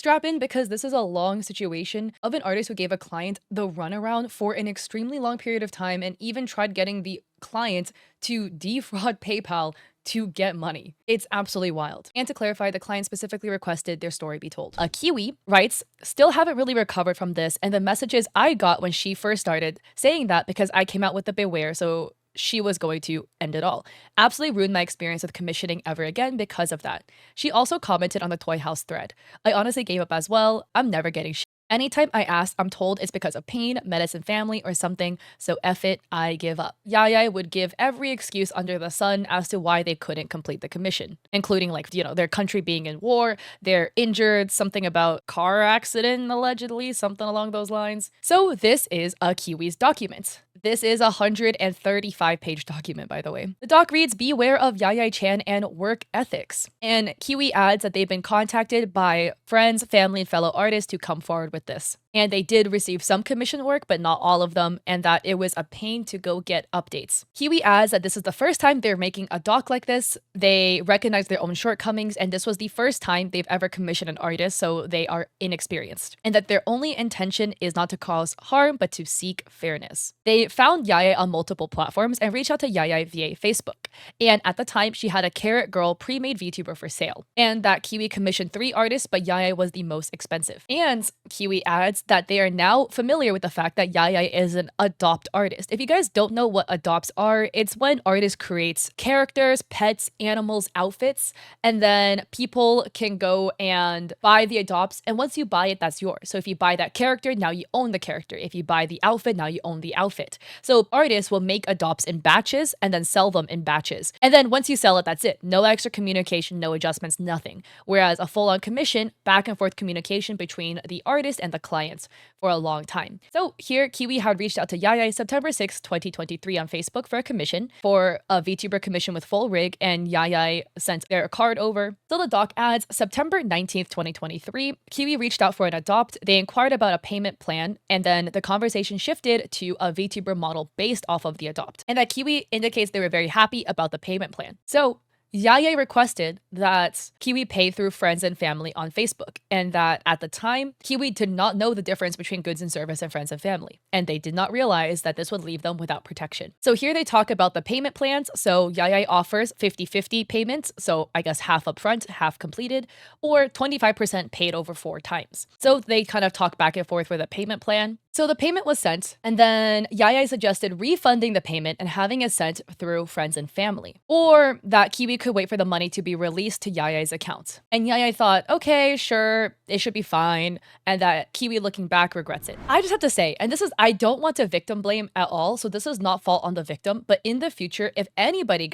Strap in because this is a long situation of an artist who gave a client the runaround for an extremely long period of time and even tried getting the client to defraud PayPal to get money. It's absolutely wild. And to clarify, the client specifically requested their story be told. A Kiwi writes, still haven't really recovered from this, and the messages I got when she first started saying that because I came out with the beware, so she was going to end it all. Absolutely ruined my experience with commissioning ever again because of that. She also commented on the Toy House thread. I honestly gave up as well. I'm never getting shit. Anytime I ask, I'm told it's because of pain, medicine, family, or something, so F it, I give up. Yaya would give every excuse under the sun as to why they couldn't complete the commission, including their country being in war, they're injured, something about car accident, allegedly, something along those lines. So this is a Kiwi's document. This is a 135-page document, by the way. The doc reads, beware of Yaya Chan and work ethics. And Kiwi adds that they've been contacted by friends, family, and fellow artists to come forward with this. And they did receive some commission work, but not all of them, and that it was a pain to go get updates. Kiwi adds that this is the first time they're making a doc like this. They recognize their own shortcomings, and this was the first time they've ever commissioned an artist, so they are inexperienced. And that their only intention is not to cause harm, but to seek fairness. They found Yaya on multiple platforms and reached out to Yaya via Facebook. And at the time, she had a Carrot Girl pre-made VTuber for sale. And that Kiwi commissioned 3 artists, but Yaya was the most expensive. And Kiwi adds that they are now familiar with the fact that Yaya is an adopt artist. If you guys don't know what adopts are, it's when artists creates characters, pets, animals, outfits, and then people can go and buy the adopts. And once you buy it, that's yours. So if you buy that character, now you own the character. If you buy the outfit, now you own the outfit. So artists will make adopts in batches and then sell them in batches. And then once you sell it, that's it. No extra communication, no adjustments, nothing. Whereas a full-on commission, back and forth communication between the artist and the clients for a long time. So here, Kiwi had reached out to Yaya September 6, 2023 on Facebook for a commission, for a VTuber commission with full rig, and Yaya sent their card over. So the doc adds, September 19th, 2023, Kiwi reached out for an adopt. They inquired about a payment plan, and then the conversation shifted to a VTuber model based off of the adopt. And that Kiwi indicates they were very happy about the payment plan. So Yaya requested that Kiwi pay through friends and family on Facebook, and that at the time, Kiwi did not know the difference between goods and service and friends and family, and they did not realize that this would leave them without protection. So here they talk about the payment plans. So Yaya offers 50-50 payments, so I guess half upfront, half completed, or 25% paid over 4 times. So they kind of talk back and forth with a payment plan. So the payment was sent, and then Yaya suggested refunding the payment and having it sent through friends and family, or that Kiwi could wait for the money to be released to Yaya's account. And Yaya thought, okay, sure, it should be fine, and that Kiwi, looking back, regrets it. I just have to say, and I don't want to victim blame at all, so this is not fault on the victim, but in the future, if anybody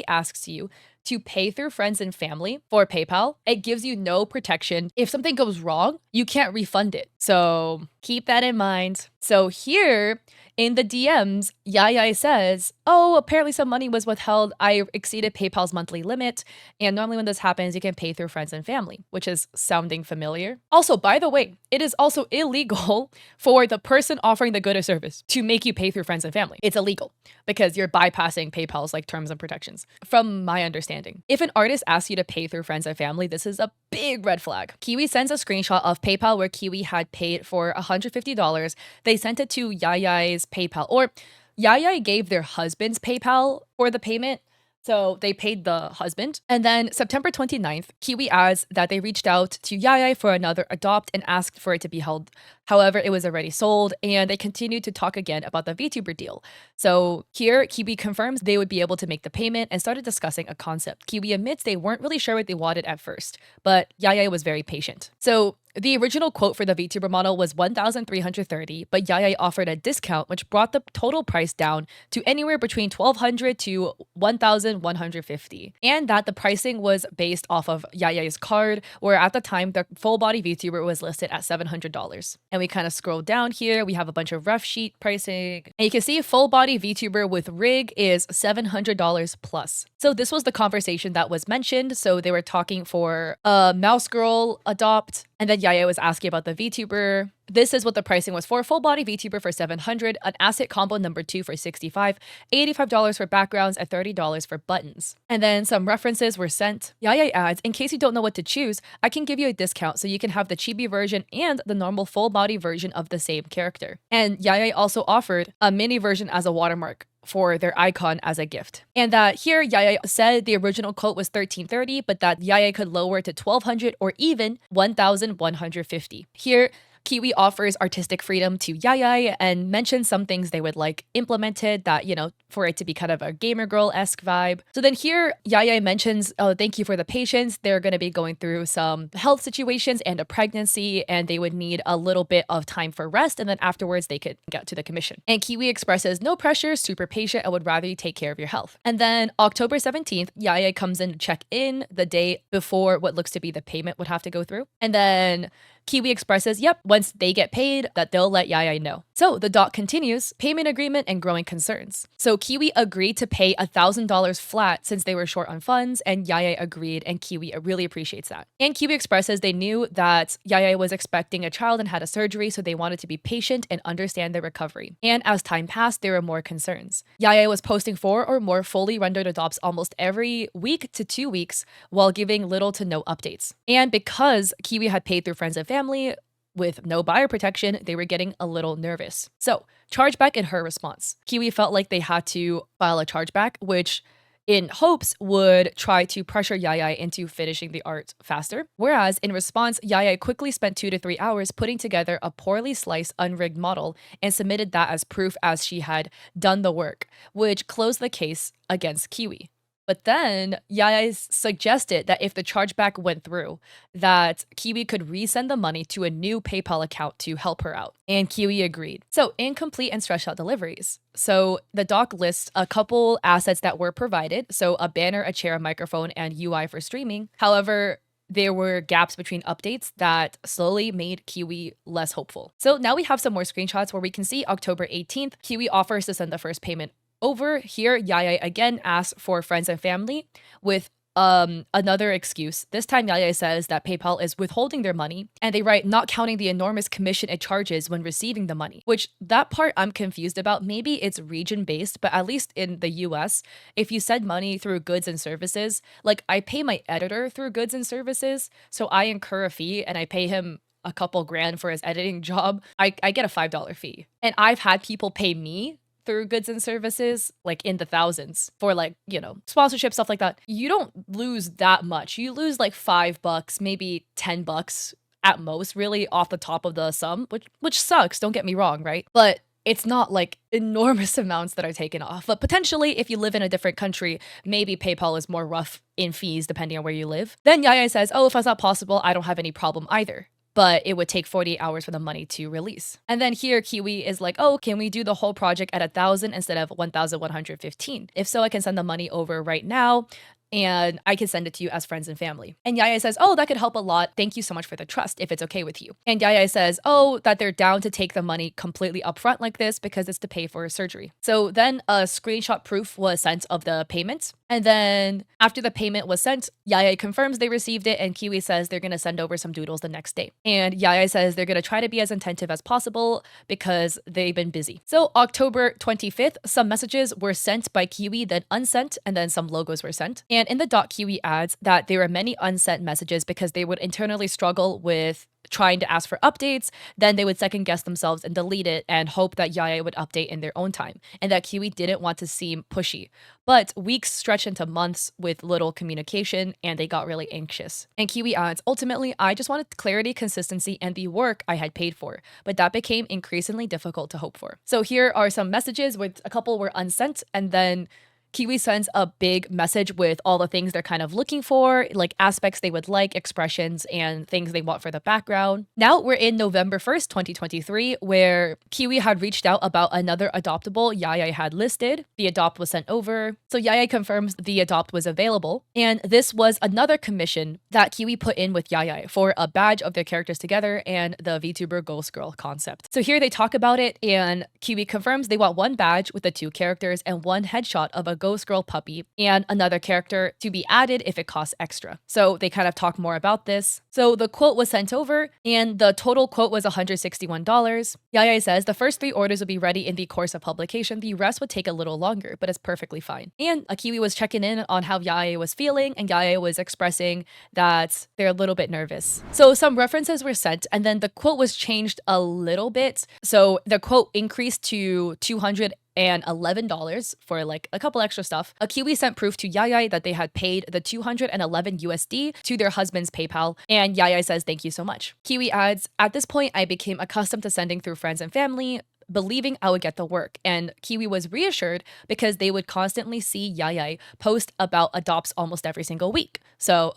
asks you to pay through friends and family for PayPal, it gives you no protection. If something goes wrong, you can't refund it. So keep that in mind. So here in the DMs, Yaya says, oh, apparently some money was withheld. I exceeded PayPal's monthly limit. And normally when this happens, you can pay through friends and family, which is sounding familiar. Also, by the way, it is also illegal for the person offering the good or service to make you pay through friends and family. It's illegal because you're bypassing PayPal's terms and protections, from my understanding. If an artist asks you to pay through friends and family, this is a big red flag. Kiwi sends a screenshot of PayPal where Kiwi had paid for $150. They sent it to Yaya's PayPal, or Yaya gave their husband's PayPal for the payment. So they paid the husband. And then September 29th, Kiwi adds that they reached out to Yaya for another adopt and asked for it to be held. However, it was already sold, and they continued to talk again about the VTuber deal. So here, Kiwi confirms they would be able to make the payment and started discussing a concept. Kiwi admits they weren't really sure what they wanted at first, but Yaya was very patient. So the original quote for the VTuber model was $1,330, but Yaya offered a discount, which brought the total price down to anywhere between $1,200 to $1,150. And that the pricing was based off of Yaya's card, where at the time, the full body VTuber was listed at $700. And we kind of scroll down here, we have a bunch of rough sheet pricing. And you can see full body VTuber with rig is $700 plus. So this was the conversation that was mentioned. So they were talking for a mouse girl adopt, And then Yaya was asking about the VTuber. This is what the pricing was for. Full body VTuber for $700, an asset combo number 2 for $65, $85 for backgrounds, and $30 for buttons. And then some references were sent. Yaya adds, in case you don't know what to choose, I can give you a discount so you can have the chibi version and the normal full body version of the same character. And Yaya also offered a mini version as a watermark for their icon as a gift. And that here Yaya said the original quote was $1,330, but that Yaya could lower it to $1,200 or even $1,150. Here, Kiwi offers artistic freedom to Yaya and mentions some things they would like implemented that, for it to be kind of a gamer girl-esque vibe. So then here, Yaya mentions, oh, thank you for the patience. They're going to be going through some health situations and a pregnancy, and they would need a little bit of time for rest, and then afterwards they could get to the commission. And Kiwi expresses, no pressure, super patient, I would rather you take care of your health. And then October 17th, Yaya comes in to check in the day before what looks to be the payment would have to go through. And then Kiwi expresses, yep, once they get paid, that they'll let Yaya know. So the doc continues, payment agreement and growing concerns. So Kiwi agreed to pay $1,000 flat since they were short on funds, and Yaya agreed, and Kiwi really appreciates that. And Kiwi expresses they knew that Yaya was expecting a child and had a surgery, so they wanted to be patient and understand their recovery. And as time passed, there were more concerns. Yaya was posting 4 or more fully rendered adopts almost every week to 2 weeks while giving little to no updates. And because Kiwi had paid through friends and family, with no buyer protection, they were getting a little nervous. So, chargeback in her response. Kiwi felt like they had to file a chargeback, which in hopes would try to pressure Yaya into finishing the art faster. Whereas in response, Yaya quickly spent 2 to 3 hours putting together a poorly sliced, unrigged model and submitted that as proof as she had done the work, which closed the case against Kiwi. But then Yaya suggested that if the chargeback went through, that Kiwi could resend the money to a new PayPal account to help her out. And Kiwi agreed. So incomplete and stretched out deliveries. So the doc lists a couple assets that were provided. So a banner, a chair, a microphone, and UI for streaming. However, there were gaps between updates that slowly made Kiwi less hopeful. So now we have some more screenshots where we can see October 18th, Kiwi offers to send the first payment over. Here, Yaya again asks for friends and family with another excuse. This time, Yaya says that PayPal is withholding their money, and they write not counting the enormous commission it charges when receiving the money, which that part I'm confused about. Maybe it's region-based, but at least in the US, if you send money through goods and services, like I pay my editor through goods and services, so I incur a fee and I pay him a couple grand for his editing job, I get a $5 fee. And I've had people pay me through goods and services, like in the thousands for sponsorship, stuff like that. You don't lose that much. You lose like $5, maybe $10 at most, really off the top of the sum, which sucks, don't get me wrong, right? But it's not like enormous amounts that are taken off. But potentially, if you live in a different country, maybe PayPal is more rough in fees depending on where you live. Then Yaya says, oh, if that's not possible, I don't have any problem either. But it would take 48 hours for the money to release. And then here Kiwi is like, oh, can we do the whole project at 1,000 instead of 1,115? If so, I can send the money over right now, and I can send it to you as friends and family. And Yaya says, oh, that could help a lot. Thank you so much for the trust, if it's okay with you. And Yaya says, oh, that they're down to take the money completely upfront like this because it's to pay for surgery. So then a screenshot proof was sent of the payment. And then after the payment was sent, Yaya confirms they received it, and Kiwi says they're going to send over some doodles the next day. And Yaya says they're going to try to be as attentive as possible because they've been busy. So October 25th, some messages were sent by Kiwi, then unsent, and then some logos were sent. And in the doc, Kiwi adds that there were many unsent messages because they would internally struggle with trying to ask for updates, then they would second guess themselves and delete it and hope that Yaya would update in their own time, and that Kiwi didn't want to seem pushy. But weeks stretched into months with little communication, and they got really anxious. And Kiwi adds, ultimately, I just wanted clarity, consistency, and the work I had paid for, but that became increasingly difficult to hope for. So here are some messages with a couple were unsent, and then Kiwi sends a big message with all the things they're kind of looking for, like aspects they would like, expressions, and things they want for the background. Now we're in November 1st, 2023, where Kiwi had reached out about another adoptable Yaya had listed. The adopt was sent over. So Yaya confirms the adopt was available. And this was another commission that Kiwi put in with Yaya for a badge of their characters together and the VTuber Ghost Girl concept. So here they talk about it, and Kiwi confirms they want one badge with the 2 characters and one headshot of a ghost girl puppy, and another character to be added if it costs extra. So they kind of talk more about this. So the quote was sent over, and the total quote was $161. Yaya says the first 3 orders will be ready in the course of publication. The rest would take a little longer, but it's perfectly fine. And a Kiwi was checking in on how Yaya was feeling, and Yaya was expressing that they're a little bit nervous. So some references were sent, and then the quote was changed a little bit. So the quote increased to $211 for like a couple extra stuff. A Kiwi sent proof to Yaya that they had paid the 211 USD to their husband's PayPal, and Yaya says thank you so much. Kiwi adds, at this point I became accustomed to sending through friends and family, believing I would get the work. And Kiwi was reassured because they would constantly see Yaya post about adopts almost every single week. So,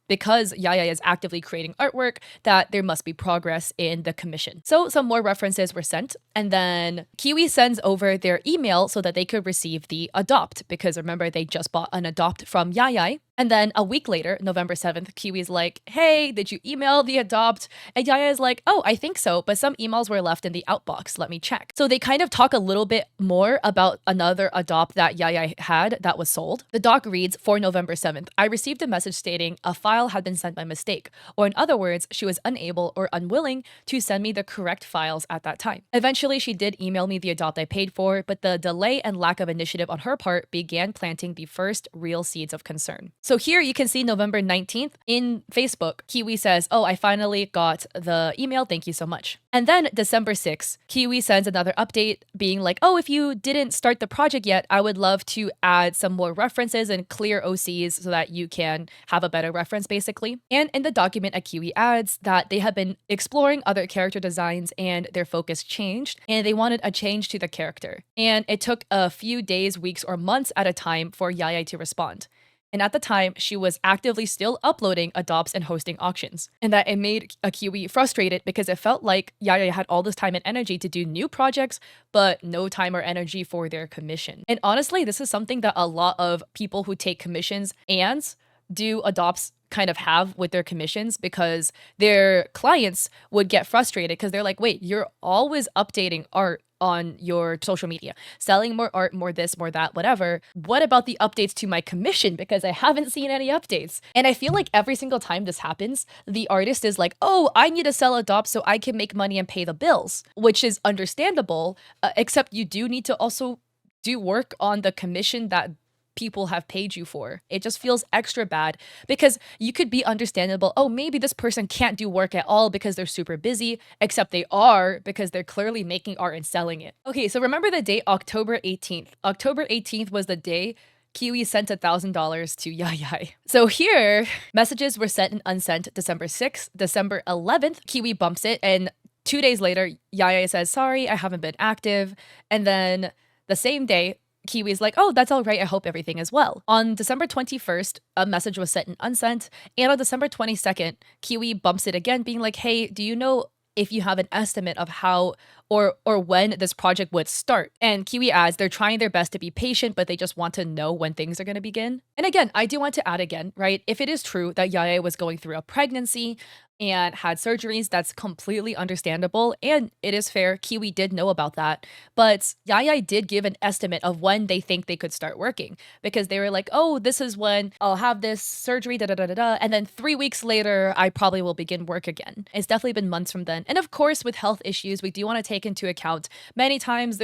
because Yaya is actively creating artwork, that there must be progress in the commission. So some more references were sent, and then Kiwi sends over their email so that they could receive the adopt, because remember, they just bought an adopt from Yaya. And then a week later, November 7th, Kiwi's like, hey, did you email the adopt? And Yaya is like, oh, I think so, but some emails were left in the outbox. Let me check. So they kind of talk a little bit more about another adopt that Yaya had that was sold. The doc reads, for November 7th, I received a message stating a file had been sent by mistake, or in other words, she was unable or unwilling to send me the correct files at that time. Eventually, she did email me the adopt I paid for, but the delay and lack of initiative on her part began planting the first real seeds of concern. So here you can see November 19th in Facebook, Kiwi says, oh, I finally got the email. Thank you so much. And then December 6th, Kiwi sends another update being like, oh, if you didn't start the project yet, I would love to add some more references and clear OCs so that you can have a better reference basically. And in the document, a Kiwi adds that they have been exploring other character designs and their focus changed, and they wanted a change to the character. And it took a few days, weeks, or months at a time for Yaya to respond. And at the time, she was actively still uploading adopts and hosting auctions. And that it made a Kiwi frustrated because it felt like Yaya had all this time and energy to do new projects, but no time or energy for their commission. And honestly, this is something that a lot of people who take commissions and do adopts kind of have with their commissions, because their clients would get frustrated because they're like, wait, you're always updating art on your social media, selling more art, more this, more that, whatever. What about the updates to my commission? Because I haven't seen any updates. And I feel like every single time this happens, the artist is like, oh, I need to sell adopt so I can make money and pay the bills, which is understandable, except you do need to also do work on the commission that people have paid you for. It just feels extra bad because you could be understandable. Oh, maybe this person can't do work at all because they're super busy, except they are because they're clearly making art and selling it. Okay, so remember the date, October 18th. October 18th was the day Kiwi sent $1,000 to Yaya. So here, messages were sent and unsent December 6th, December 11th, Kiwi bumps it, and 2 days later, Yaya says, sorry, I haven't been active. And then the same day, Kiwi's like, oh, that's all right. I hope everything is well. On December 21st, a message was sent and unsent. And on December 22nd, Kiwi bumps it again, being like, hey, do you know if you have an estimate of how or when this project would start? And Kiwi adds, they're trying their best to be patient, but they just want to know when things are going to begin. And again, I do want to add again, right? If it is true that Yaya was going through a pregnancy and had surgeries, that's completely understandable. And it is fair. Kiwi did know about that. But Yaya did give an estimate of when they think they could start working, because they were like, oh, this is when I'll have this surgery, da da da da da. And then 3 weeks later, I probably will begin work again. It's definitely been months from then. And of course, with health issues, we do want to take into account many times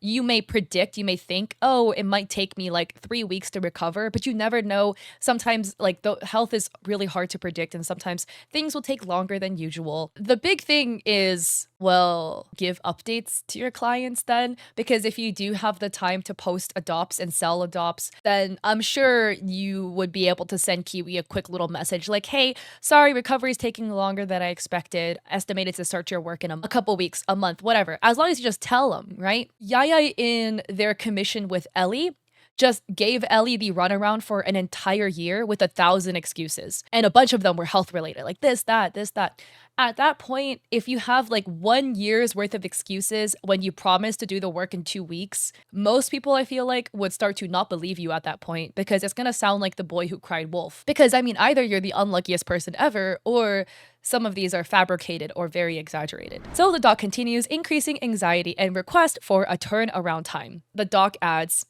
you may predict, you may think, oh, it might take me like 3 weeks to recover, but you never know. Sometimes like the health is really hard to predict, and sometimes things will take longer than usual. The big thing is, well, give updates to your clients then, because if you do have the time to post adopts and sell adopts, then I'm sure you would be able to send Kiwi a quick little message like, hey, sorry, recovery is taking longer than I expected. Estimated to start your work in a couple weeks, a month, whatever. As long as you just tell them, right? Yaya in their commission with Ellie just gave Ellie the runaround for an entire year with 1,000 excuses. And a bunch of them were health related, like this, that. At that point, if you have like 1 year's worth of excuses when you promise to do the work in 2 weeks, most people, I feel like, would start to not believe you at that point, because it's gonna sound like the boy who cried wolf. Because I mean, either you're the unluckiest person ever, or some of these are fabricated or very exaggerated. So the doc continues, increasing anxiety and request for a turnaround time. The doc adds,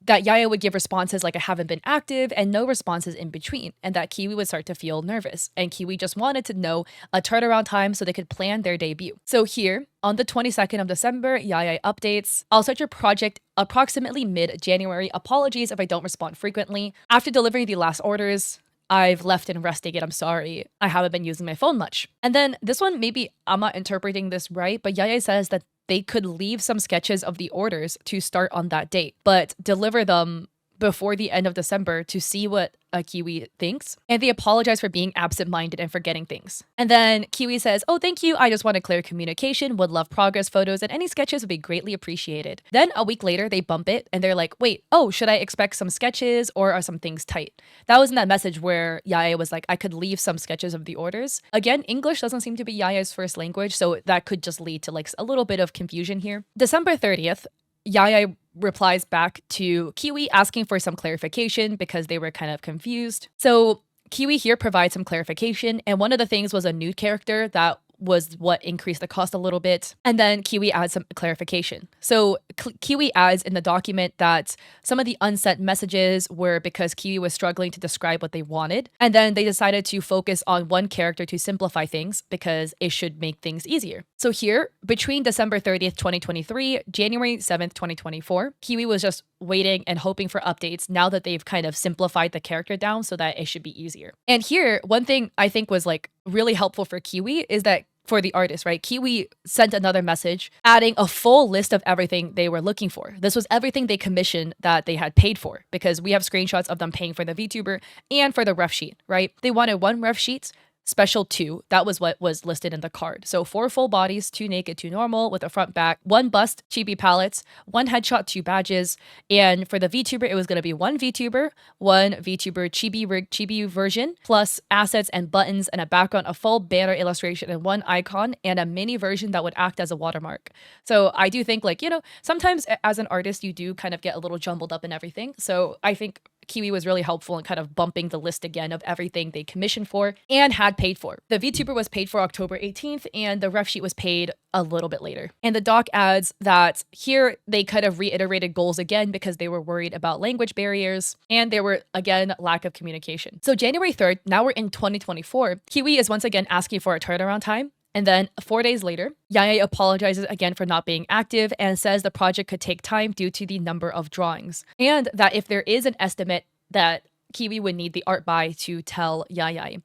that Yaya would give responses like I haven't been active and no responses in between, and that Kiwi would start to feel nervous. And Kiwi just wanted to know a turnaround time so they could plan their debut. So here, on the 22nd of December, Yaya updates, I'll start your project approximately mid-January. Apologies if I don't respond frequently. After delivering the last orders, I've left and resting it. I'm sorry. I haven't been using my phone much. And then this one, maybe I'm not interpreting this right, but Yaya says that they could leave some sketches of the orders to start on that date, but deliver them before the end of December to see what a Kiwi thinks. And they apologize for being absent-minded and forgetting things. And then Kiwi says, oh, thank you. I just want a clear communication, would love progress photos, and any sketches would be greatly appreciated. Then a week later, they bump it and they're like, wait, oh, should I expect some sketches or are some things tight? That was in that message where Yaya was like, I could leave some sketches of the orders. Again, English doesn't seem to be Yaya's first language, so that could just lead to like a little bit of confusion here. December 30th, Yaya replies back to Kiwi asking for some clarification because they were kind of confused. So Kiwi here provides some clarification, and one of the things was a nude character that was what increased the cost a little bit. And then Kiwi adds some clarification. So Kiwi adds in the document that some of the unsent messages were because Kiwi was struggling to describe what they wanted. And then they decided to focus on one character to simplify things because it should make things easier. So here, between December 30th, 2023, January 7th, 2024, Kiwi was just waiting and hoping for updates now that they've kind of simplified the character down so that it should be easier. And here, one thing I think was like really helpful for Kiwi is that for the artist, right? Kiwi sent another message adding a full list of everything they were looking for. This was everything they commissioned that they had paid for, because we have screenshots of them paying for the VTuber and for the ref sheet, right? They wanted one ref sheet, special 2. That was what was listed in the card. So 4 full bodies, 2 naked, 2 normal with a front back, 1 bust, chibi palettes, 1 headshot, 2 badges. And for the VTuber, it was going to be 1 VTuber, 1 VTuber chibi version, plus assets and buttons and a background, a full banner illustration and 1 icon and a mini version that would act as a watermark. So I do think like, you know, sometimes as an artist, you do kind of get a little jumbled up in everything. So I think Kiwi was really helpful in kind of bumping the list again of everything they commissioned for and had paid for. The VTuber was paid for October 18th and the ref sheet was paid a little bit later. And the doc adds that here they kind of reiterated goals again because they were worried about language barriers and there were again lack of communication. So January 3rd, now we're in 2024, Kiwi is once again asking for a turnaround time. And then 4 days later, Yaya apologizes again for not being active and says the project could take time due to the number of drawings. And that if there is an estimate that Kiwi would need the art by to tell Yaya.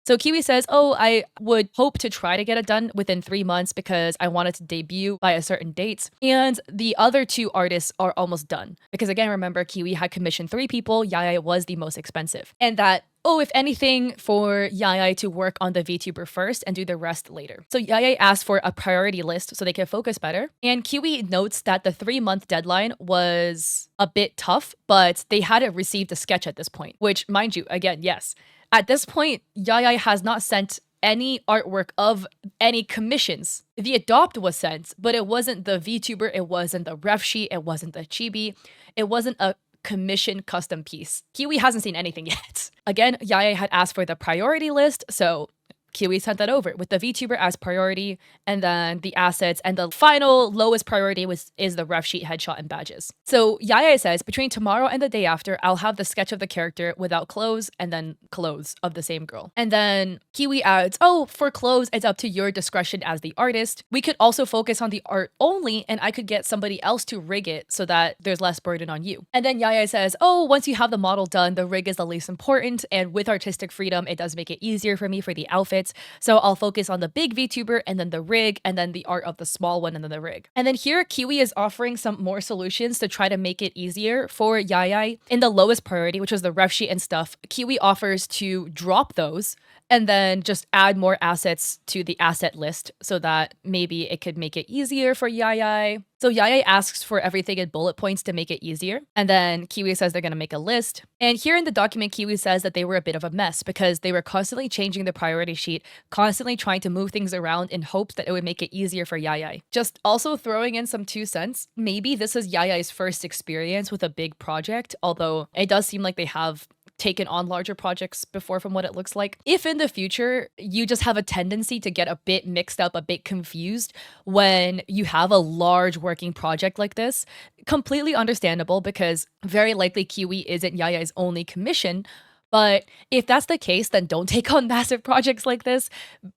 So Kiwi says, oh, I would hope to try to get it done within 3 months because I wanted to debut by a certain date. And the other 2 artists are almost done. Because again, remember, Kiwi had commissioned 3 people. Yaya was the most expensive. And that, oh, if anything, for Yaya to work on the VTuber first and do the rest later. So Yaya asked for a priority list so they could focus better. And Kiwi notes that the 3-month deadline was a bit tough, but they hadn't received a sketch at this point, which, mind you, again, yes. At this point, Yaya has not sent any artwork of any commissions. The Adopt was sent, but it wasn't the VTuber, it wasn't the ref sheet, it wasn't the chibi, it wasn't a commission custom piece. Kiwi hasn't seen anything yet. Again, Yaya had asked for the priority list, so Kiwi sent that over with the VTuber as priority, and then the assets, and the final lowest priority is the ref sheet, headshot, and badges. So Yaya says, between tomorrow and the day after, I'll have the sketch of the character without clothes, and then clothes of the same girl. And then Kiwi adds, oh, for clothes, it's up to your discretion as the artist. We could also focus on the art only, and I could get somebody else to rig it so that there's less burden on you. And then Yaya says, oh, once you have the model done, the rig is the least important, and with artistic freedom, it does make it easier for me for the outfits. So I'll focus on the big VTuber and then the rig and then the art of the small one and then the rig. And then here Kiwi is offering some more solutions to try to make it easier for Yaya. In the lowest priority, which was the ref sheet and stuff, Kiwi offers to drop those and then just add more assets to the asset list so that maybe it could make it easier for Yaya. So Yaya asks for everything in bullet points to make it easier. And then Kiwi says they're going to make a list. And here in the document, Kiwi says that they were a bit of a mess because they were constantly changing the priority sheet, constantly trying to move things around in hopes that it would make it easier for Yaya. Just also throwing in some 2 cents. Maybe this is Yaya's first experience with a big project, although it does seem like they have taken on larger projects before from what it looks like. If in the future you just have a tendency to get a bit mixed up, a bit confused when you have a large working project like this, completely understandable because very likely Kiwi isn't Yaya's only commission. But if that's the case, then don't take on massive projects like this.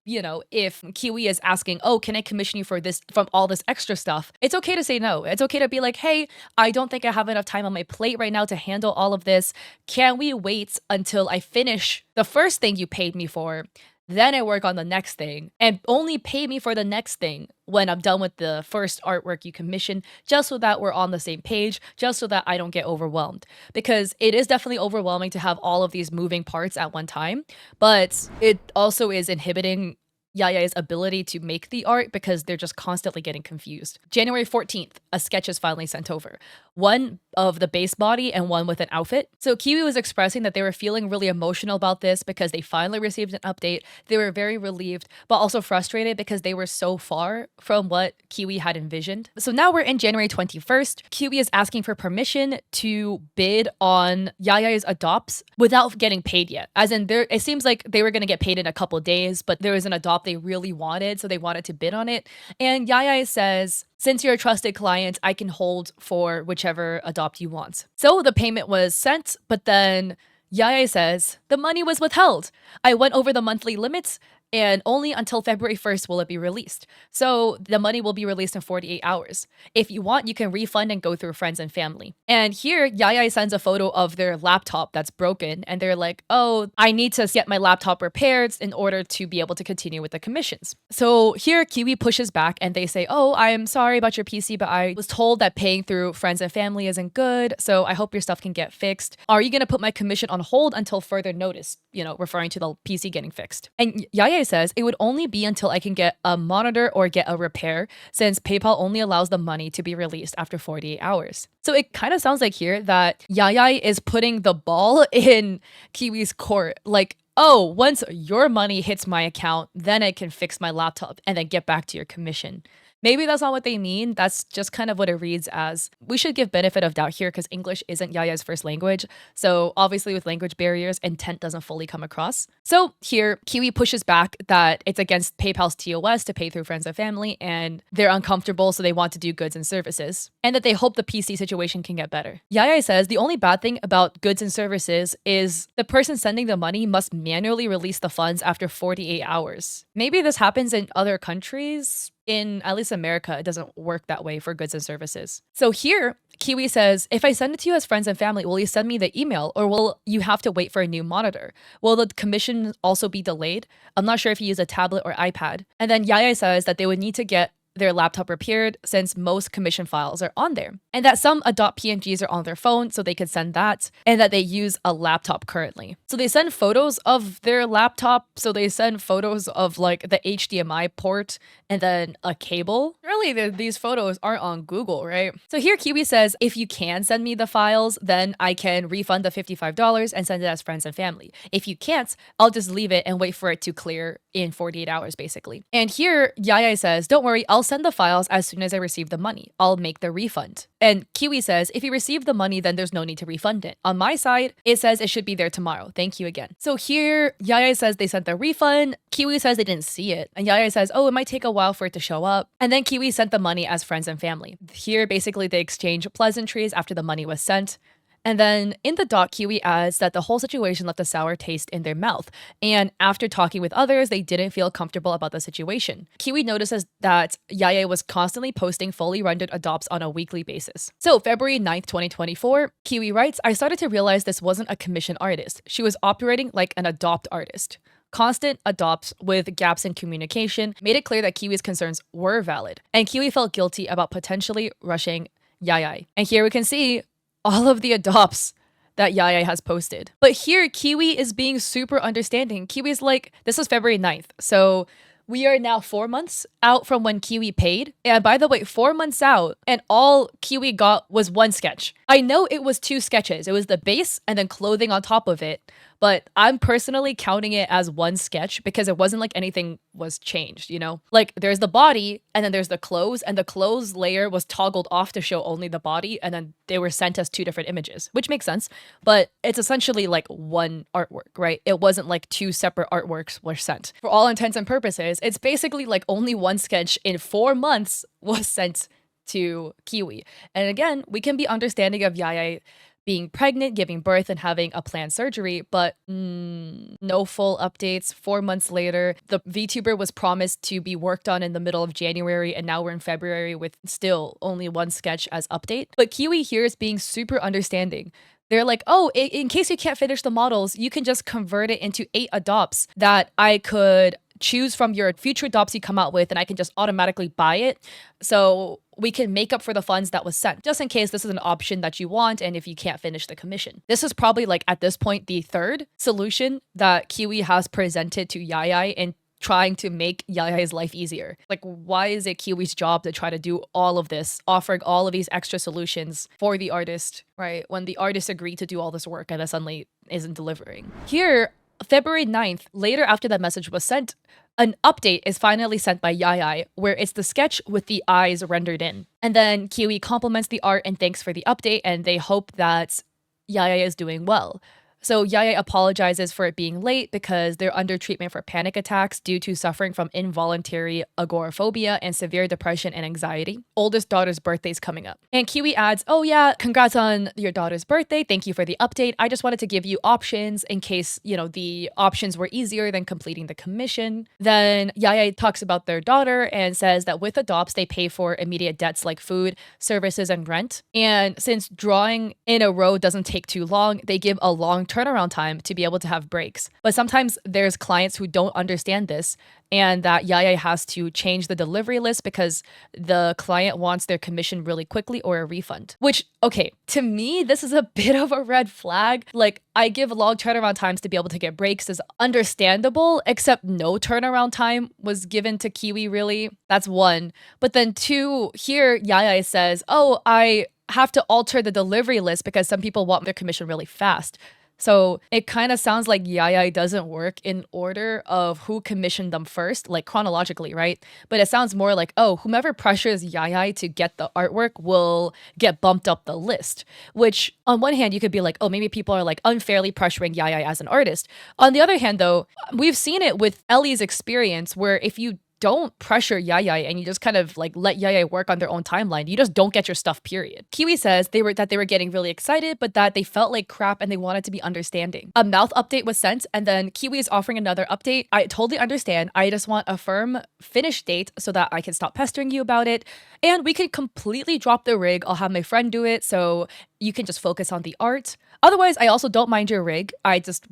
If Kiwi is asking, oh, can I commission you for this from all this extra stuff? It's okay to say no. It's okay to be like, hey, I don't think I have enough time on my plate right now to handle all of this. Can we wait until I finish the first thing you paid me for? Then I work on the next thing and only pay me for the next thing when I'm done with the first artwork you commission, just so that we're on the same page, just so that I don't get overwhelmed. Because it is definitely overwhelming to have all of these moving parts at one time, but it also is inhibiting Yaya's ability to make the art because they're just constantly getting confused. January 14th, a sketch is finally sent over. One of the base body and one with an outfit. So Kiwi was expressing that they were feeling really emotional about this because they finally received an update. They were very relieved, but also frustrated because they were so far from what Kiwi had envisioned. So now we're in January 21st. Kiwi is asking for permission to bid on Yaya's adopts without getting paid yet. As in, it seems like they were going to get paid in a couple days, but there was an adopt they really wanted, so they wanted to bid on it. And Yaya says, since you're a trusted client, I can hold for whichever adopt you want. So the payment was sent, but then Yaya says, the money was withheld. I went over the monthly limits and only until February 1st will it be released. So the money will be released in 48 hours. If you want, you can refund and go through friends and family. And here, Yaya sends a photo of their laptop that's broken, and they're like, oh, I need to get my laptop repaired in order to be able to continue with the commissions. So here, Kiwi pushes back, and they say, oh, I'm sorry about your PC, but I was told that paying through friends and family isn't good, so I hope your stuff can get fixed. Are you going to put my commission on hold until further notice? Referring to the PC getting fixed. And Yaya says it would only be until I can get a monitor or get a repair, since PayPal only allows the money to be released after 48 hours. So it kind of sounds like here that Yaya is putting the ball in Kiwi's court. Like, oh, once your money hits my account, then I can fix my laptop and then get back to your commission. Maybe that's not what they mean. That's just kind of what it reads as. We should give benefit of doubt here because English isn't Yaya's first language. So obviously with language barriers, intent doesn't fully come across. So here, Kiwi pushes back that it's against PayPal's TOS to pay through friends and family, and they're uncomfortable, so they want to do goods and services, and that they hope the PC situation can get better. Yaya says the only bad thing about goods and services is the person sending the money must manually release the funds after 48 hours. Maybe this happens in other countries. In at least America, it doesn't work that way for goods and services. So here, Kiwi says, if I send it to you as friends and family, will you send me the email or will you have to wait for a new monitor? Will the commission also be delayed? I'm not sure if you use a tablet or iPad. And then Yaya says that they would need to get their laptop repaired since most commission files are on there, and that some adopt PNGs are on their phone so they could send that, and that they use a laptop currently. So they send photos of their laptop, so they send photos of like the HDMI port and then a cable. Really, these photos aren't on Google, right? So here Kiwi says, if you can send me the files, then I can refund the $55 and send it as friends and family. If you can't, I'll just leave it and wait for it to clear in 48 hours, basically. And here Yaya says, don't worry, I'll send the files as soon as I receive the money. I'll make the refund. And Kiwi says, if you receive the money, then there's no need to refund it. On my side, it says it should be there tomorrow. Thank you again. So here, Yaya says they sent the refund. Kiwi says they didn't see it. And Yaya says, oh, it might take a while for it to show up. And then Kiwi sent the money as friends and family. Here, basically, they exchange pleasantries after the money was sent. And then in the doc, Kiwi adds that the whole situation left a sour taste in their mouth. And after talking with others, they didn't feel comfortable about the situation. Kiwi notices that Yaya was constantly posting fully rendered adopts on a weekly basis. So February 9th, 2024, Kiwi writes, I started to realize this wasn't a commission artist. She was operating like an adopt artist. Constant adopts with gaps in communication made it clear that Kiwi's concerns were valid. And Kiwi felt guilty about potentially rushing Yaya. And here we can see all of the adopts that Yaya has posted. But here, Kiwi is being super understanding. Kiwi's like, this is February 9th. So we are now 4 months out from when Kiwi paid. And by the way, 4 months out, and all Kiwi got was one sketch. I know it was 2 sketches. It was the base and then clothing on top of it. but I'm personally counting it as one sketch because it wasn't like anything was changed, you know? Like there's the body and then there's the clothes, and the clothes layer was toggled off to show only the body, and then they were sent as two different images, which makes sense, but it's essentially like one artwork, right? It wasn't like two separate artworks were sent. For all intents and purposes, it's basically like only one sketch in 4 months was sent to Kiwi. And again, we can be understanding of Yaya being pregnant, giving birth, and having a planned surgery, but no full updates. 4 months later, the VTuber was promised to be worked on in the middle of January, and now we're in February with still only one sketch as update. But Kiwi here is being super understanding. They're like, oh, in case you can't finish the models, you can just convert it into 8 adopts that I could choose from your future adopts you come out with, and I can just automatically buy it. So we can make up for the funds that was sent, just in case this is an option that you want and if you can't finish the commission. This is probably like at this point the third solution that Kiwi has presented to Yaya in trying to make Yaya's life easier. Like, why is it Kiwi's job to try to do all of this, offering all of these extra solutions for the artist, right? When the artist agreed to do all this work and then suddenly isn't delivering. Here, February 9th, later after that message was sent, an update is finally sent by Yaya, where it's the sketch with the eyes rendered in. And then Kiwi compliments the art and thanks for the update, and they hope that Yaya is doing well. So Yaya apologizes for it being late because they're under treatment for panic attacks due to suffering from involuntary agoraphobia and severe depression and anxiety. Oldest daughter's birthday's coming up. And Kiwi adds, oh yeah, congrats on your daughter's birthday. Thank you for the update. I just wanted to give you options in case, you know, the options were easier than completing the commission. Then Yaya talks about their daughter and says that with adopts, they pay for immediate debts like food, services, and rent. And since drawing in a row doesn't take too long, they give a long turnaround time to be able to have breaks. But sometimes there's clients who don't understand this, and that Yaya has to change the delivery list because the client wants their commission really quickly or a refund. Which, okay, to me, this is a bit of a red flag. Like, I give long turnaround times to be able to get breaks is understandable, except no turnaround time was given to Kiwi, really. That's one. But then two, here Yaya says, oh, I have to alter the delivery list because some people want their commission really fast. So it kind of sounds like Yaya doesn't work in order of who commissioned them first, like chronologically, right? But it sounds more like, oh, whomever pressures Yaya to get the artwork will get bumped up the list. Which on one hand, you could be like, oh, maybe people are like unfairly pressuring Yaya as an artist. On the other hand, though, we've seen it with Ellie's experience where if you don't pressure Yaya and you just kind of like let Yaya work on their own timeline, you just don't get your stuff, period. Kiwi says they were getting really excited, but that they felt like crap and they wanted to be understanding. A mouth update was sent, and then Kiwi is offering another update. I totally understand. I just want a firm finish date so that I can stop pestering you about it. And we could completely drop the rig. I'll have my friend do it so you can just focus on the art. Otherwise, I also don't mind your rig. I just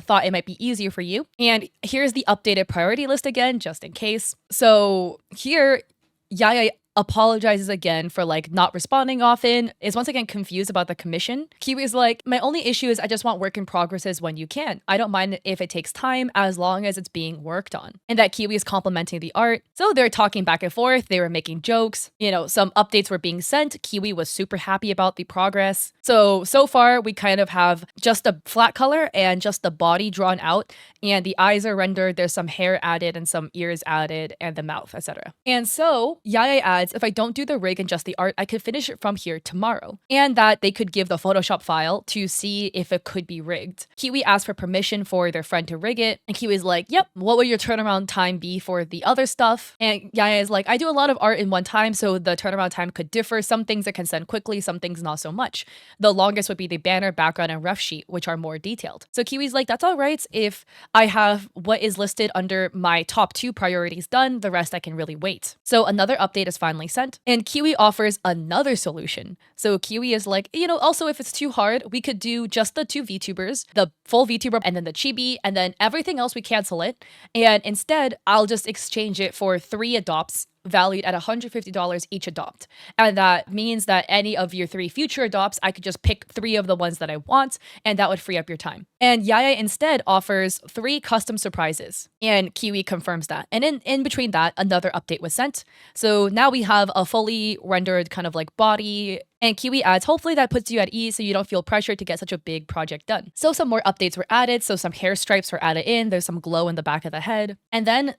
thought it might be easier for you. And here's the updated priority list again, just in case. So here, Yaya apologizes again for like not responding often, is once again confused about the commission. Kiwi's like, my only issue is I just want work in progresses when you can. I don't mind if it takes time as long as it's being worked on. And that Kiwi is complimenting the art. So they're talking back and forth. They were making jokes. Some updates were being sent. Kiwi was super happy about the progress. So far we kind of have just a flat color and just the body drawn out, and the eyes are rendered. There's some hair added and some ears added and the mouth, etc. And so Yaya adds, if I don't do the rig and just the art, I could finish it from here tomorrow. And that they could give the Photoshop file to see if it could be rigged. Kiwi asked for permission for their friend to rig it. And Kiwi's like, yep, what would your turnaround time be for the other stuff? And Yaya is like, I do a lot of art in one time, so the turnaround time could differ. Some things I can send quickly, some things not so much. The longest would be the banner, background, and rough sheet, which are more detailed. So Kiwi's like, that's all right if I have what is listed under my top 2 priorities done, the rest I can really wait. So another update is finally sent, and Kiwi offers another solution. So Kiwi is like, also if it's too hard, we could do just the 2 VTubers, the full VTuber and then the chibi, and then everything else we cancel it. And instead, I'll just exchange it for 3 adopts valued at $150 each adopt. And that means that any of your 3 future adopts, I could just pick 3 of the ones that I want, and that would free up your time. And Yaya instead offers 3 custom surprises, and Kiwi confirms that. And in between that, another update was sent. So now we have a fully rendered kind of like body, and Kiwi adds, hopefully that puts you at ease so you don't feel pressured to get such a big project done. So some more updates were added. So some hair stripes were added in. There's some glow in the back of the head. And then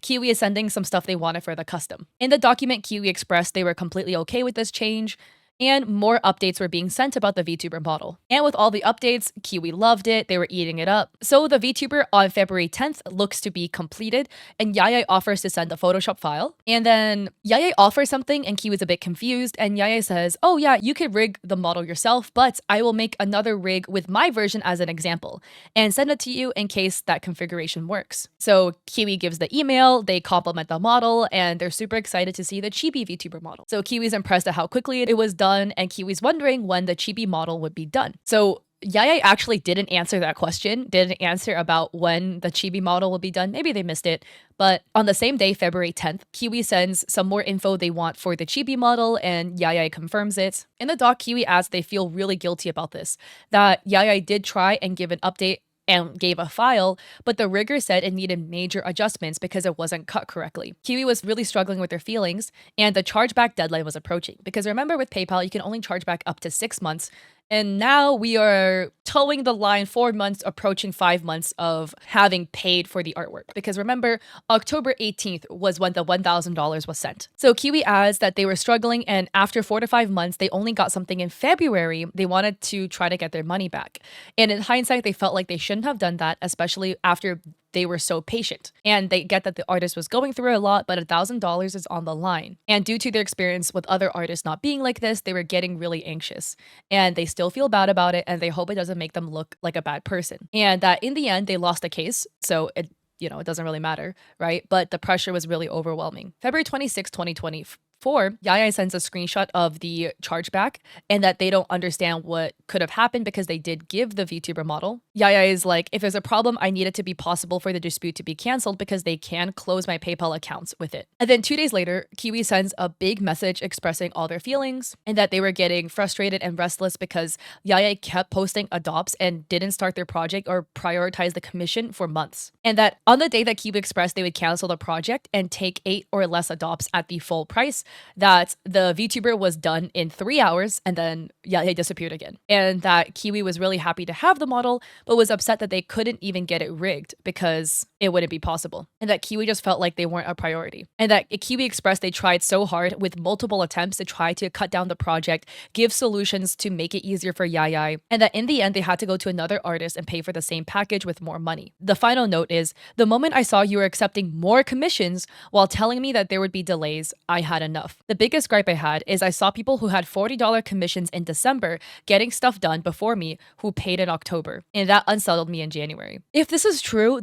Kiwi is sending some stuff they wanted for the custom. In the document, Kiwi expressed they were completely okay with this change, and more updates were being sent about the VTuber model. And with all the updates, Kiwi loved it. They were eating it up. So the VTuber on February 10th looks to be completed, and Yaya offers to send a Photoshop file. And then Yaya offers something, and Kiwi's a bit confused, and Yaya says, oh yeah, you could rig the model yourself, but I will make another rig with my version as an example, and send it to you in case that configuration works. So Kiwi gives the email, they compliment the model, and they're super excited to see the chibi VTuber model. So Kiwi's impressed at how quickly it was done, and Kiwi's wondering when the chibi model would be done. So Yaya actually didn't answer that question, didn't answer about when the chibi model will be done. Maybe they missed it. But on the same day, February 10th, Kiwi sends some more info they want for the chibi model, and Yaya confirms it. In the doc, Kiwi adds they feel really guilty about this, that Yaya did try and give an update and gave a file, but the rigger said it needed major adjustments because it wasn't cut correctly. Kiwi was really struggling with their feelings, and the chargeback deadline was approaching. Because remember, with PayPal, you can only charge back up to 6 months, and now we are towing the line 4 months, approaching 5 months of having paid for the artwork. Because remember, October 18th was when the $1,000 was sent. So Kiwi adds that they were struggling, and after 4 to 5 months, they only got something in February. They wanted to try to get their money back. And in hindsight, they felt like they shouldn't have done that, especially after they were so patient. And they get that the artist was going through a lot, but $1,000 is on the line. And due to their experience with other artists not being like this, they were getting really anxious. And they still feel bad about it, and they hope it doesn't make them look like a bad person. And that in the end, they lost the case. So it doesn't really matter, right? But the pressure was really overwhelming. February 26, 2024, Yaya sends a screenshot of the chargeback and that they don't understand what could have happened because they did give the VTuber model. Yaya is like, if there's a problem, I need it to be possible for the dispute to be canceled because they can close my PayPal accounts with it. And then 2 days later, Kiwi sends a big message expressing all their feelings and that they were getting frustrated and restless because Yaya kept posting adopts and didn't start their project or prioritize the commission for months. And that on the day that Kiwi expressed they would cancel the project and take 8 or less adopts at the full price, that the VTuber was done in 3 hours and then he disappeared again. And that Kiwi was really happy to have the model, but was upset that they couldn't even get it rigged because it wouldn't be possible. And that Kiwi just felt like they weren't a priority. And that Kiwi expressed they tried so hard with multiple attempts to try to cut down the project, give solutions to make it easier for Yaya, and that in the end they had to go to another artist and pay for the same package with more money. The final note is, the moment I saw you were accepting more commissions while telling me that there would be delays, I had enough. The biggest gripe I had is I saw people who had $40 commissions in December getting stuff done before me who paid in October. And that unsettled me in January. If this is true,